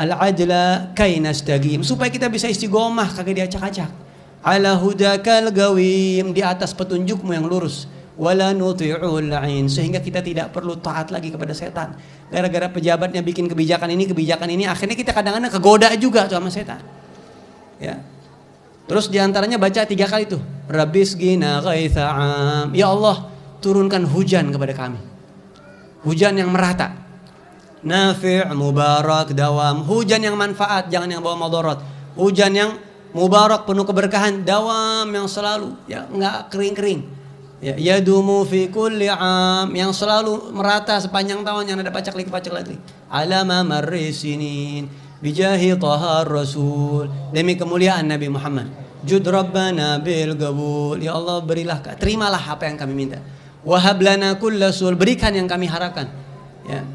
Al-adla kay nastaqim, supaya kita bisa istiqomah, kagak diacak-acak. Ala hudakal gawim, di atas petunjukmu yang lurus. Wala nuti'ul la'in, sehingga kita tidak perlu taat lagi kepada setan. Gara-gara pejabatnya bikin kebijakan ini, akhirnya kita kadang-kadang kegoda juga sama setan. Ya. Terus diantaranya baca 3 kali tuh. Rabbis gina ghaitha'am. Ya Allah, turunkan hujan kepada kami. Hujan yang merata. Nafi' mubarak dawam. Hujan yang manfaat, jangan yang bawa madarat. Hujan yang mubarak, penuh keberkahan, dawam, yang selalu, ya enggak kering-kering. Ya, yadumu fi kulli am, yang selalu merata sepanjang tahun, yang ada pacak lagi. Alama marrisinin bijahi tahar rasul, demi kemuliaan Nabi Muhammad. Jud rabbana bil qabul, ya Allah berilah, terimalah apa yang kami minta. Wahab lana kullasul, berikan yang kami harapkan. Ya,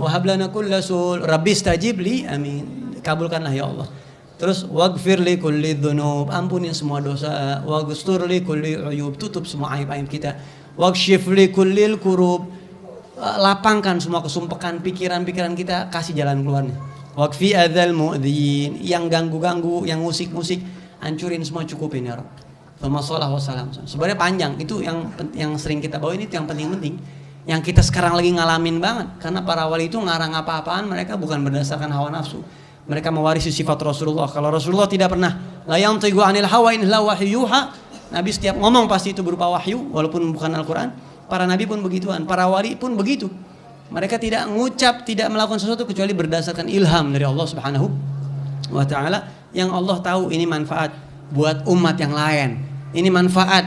wahab lana kullasul, rabbis tajib li, amin, kabulkanlah ya Allah. Terus waghfir li kulli dzunub, ampunin semua dosa, waghfir li kulli uyub, tutup semua aib-aib kita. Waghshif li kullil kurub, lapangkan semua kesumpekan pikiran-pikiran kita, kasih jalan keluarnya. Waghfi adzal mu'dzin, yang ganggu-ganggu, yang musik-musik, hancurin semua, cukupin ya Rabb. Wassalam. Sebenarnya panjang, itu yang sering kita bawa ini, itu yang penting-penting. Yang kita sekarang lagi ngalamin banget, karena para wali itu ngarang apa-apaan mereka bukan berdasarkan hawa nafsu. Mereka mewarisi sifat Rasulullah. Kalau Rasulullah tidak pernah la yantiqu anil hawa in la wahyuha. Nabi setiap ngomong pasti itu berupa wahyu, walaupun bukan Al-Quran. Para nabi pun begituan, para wali pun begitu. Mereka tidak mengucap, tidak melakukan sesuatu kecuali berdasarkan ilham dari Allah Subhanahu wa taala, yang Allah tahu ini manfaat buat umat yang lain. Ini manfaat.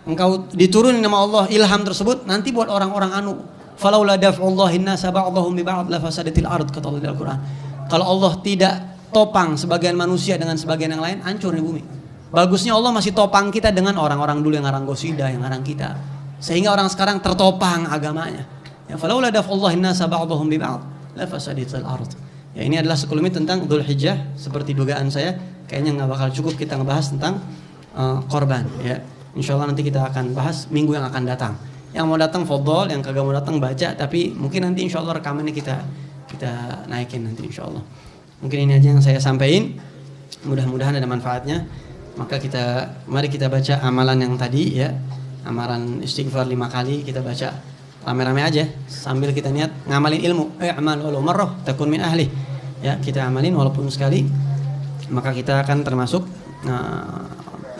Engkau diturunin sama Allah ilham tersebut nanti buat orang-orang falaula daf'ullahin nasa ba'dahum bi ba'd la fasadatil ard, kata Allah di Al-Quran. Kalau Allah tidak topang sebagian manusia dengan sebagian yang lain, hancur nih bumi. Bagusnya Allah masih topang kita dengan orang-orang dulu yang ngarang qasidah, yang ngarang kita, sehingga orang sekarang tertopang agamanya. Ya, falaula daf'ullahin nasa ba'dahum bi ba'd la fasadatil ard. Ya, ini adalah sekelumit tentang Dzulhijjah. Seperti dugaan saya, kayaknya nggak bakal cukup kita ngebahas tentang korban. Ya, insyaallah nanti kita akan bahas minggu yang akan datang. Yang mau datang fadhol, yang kagak mau datang baca. Tapi mungkin nanti insyaallah rekamannya kita naikin nanti insyaallah. Mungkin ini aja yang saya sampaikan. Mudah-mudahan ada manfaatnya. Maka mari kita baca amalan yang tadi ya. Amalan istighfar 5 kali kita baca rame-rame aja sambil kita niat ngamalin ilmu. Amal walau marrah takun min ahli. Ya, kita amalin walaupun sekali, maka kita akan termasuk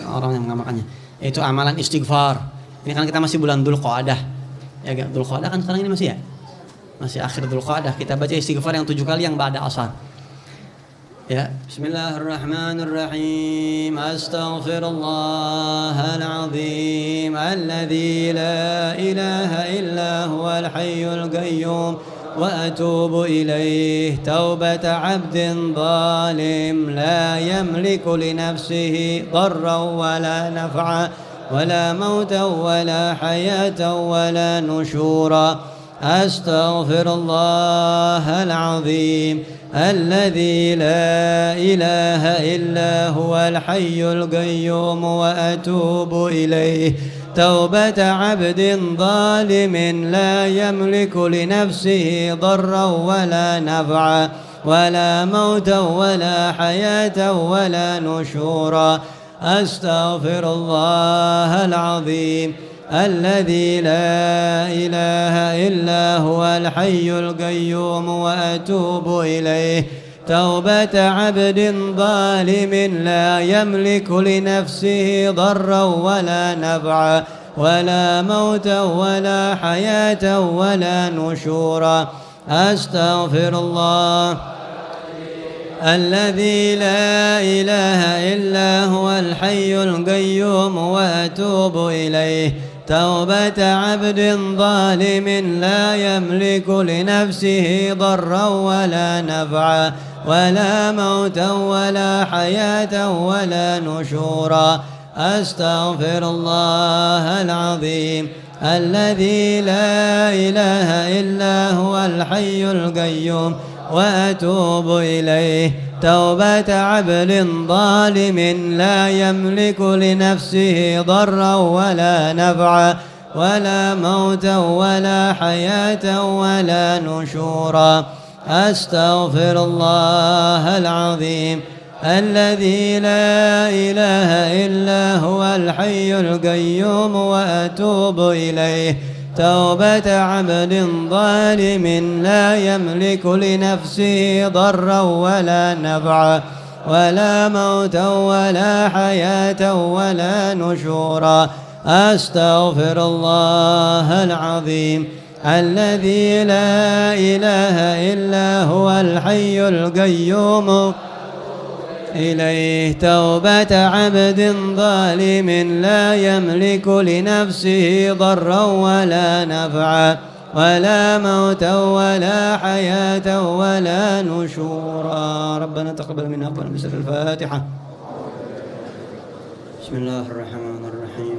orang yang mengamalkannya. Yaitu amalan istighfar. Ini kan kita masih bulan Dzulqa'dah. Ya, Dzulqa'dah kan sekarang ini masih ya? Masih akhir Dzulqa'dah, kita baca istighfar yang 7 kali yang ba'da asar. Ya, Bismillahirrahmanirrahim. Astaghfirullahal azim alladzi la ilaha illa huwal hayyul qayyum wa atubu ilaih taubata 'abdin zalim la yamliku li nafsihi darran wa la naf'a wa la mautan wa la hayatan wa la nushura. Astaghfirullahal azim الذي لا إله إلا هو الحي القيوم وأتوب إليه توبة عبد ظالم لا يملك لنفسه ضرا ولا نفعا ولا موتا ولا حياة ولا نشورا أستغفر الله العظيم الذي لا إله إلا هو الحي القيوم وأتوب إليه توبة عبد ظالم لا يملك لنفسه ضرا ولا نفعا ولا موتا ولا حياة ولا نشورا أستغفر الله الذي لا إله إلا هو الحي القيوم وأتوب إليه توبة عبد ظالم لا يملك لنفسه ضرا ولا نفعا ولا موتا ولا حياة ولا نشورا أستغفر الله العظيم الذي لا إله إلا هو الحي القيوم وأتوب إليه توبة عبد ظالم لا يملك لنفسه ضرا ولا نفعا ولا موتا ولا حياة ولا نشورا أستغفر الله العظيم الذي لا إله إلا هو الحي القيوم وأتوب إليه توبة عبد ظالم لا يملك لنفسه ضرا ولا نفعا ولا موتا ولا حياة ولا نشورا أستغفر الله العظيم الذي لا إله إلا هو الحي القيوم إليه توبة عبد ظالم لا يملك لنفسه ضرا ولا نفعا ولا موتا ولا حياة ولا نشورا ربنا تقبل منا بسر الفاتحة بسم الله الرحمن الرحيم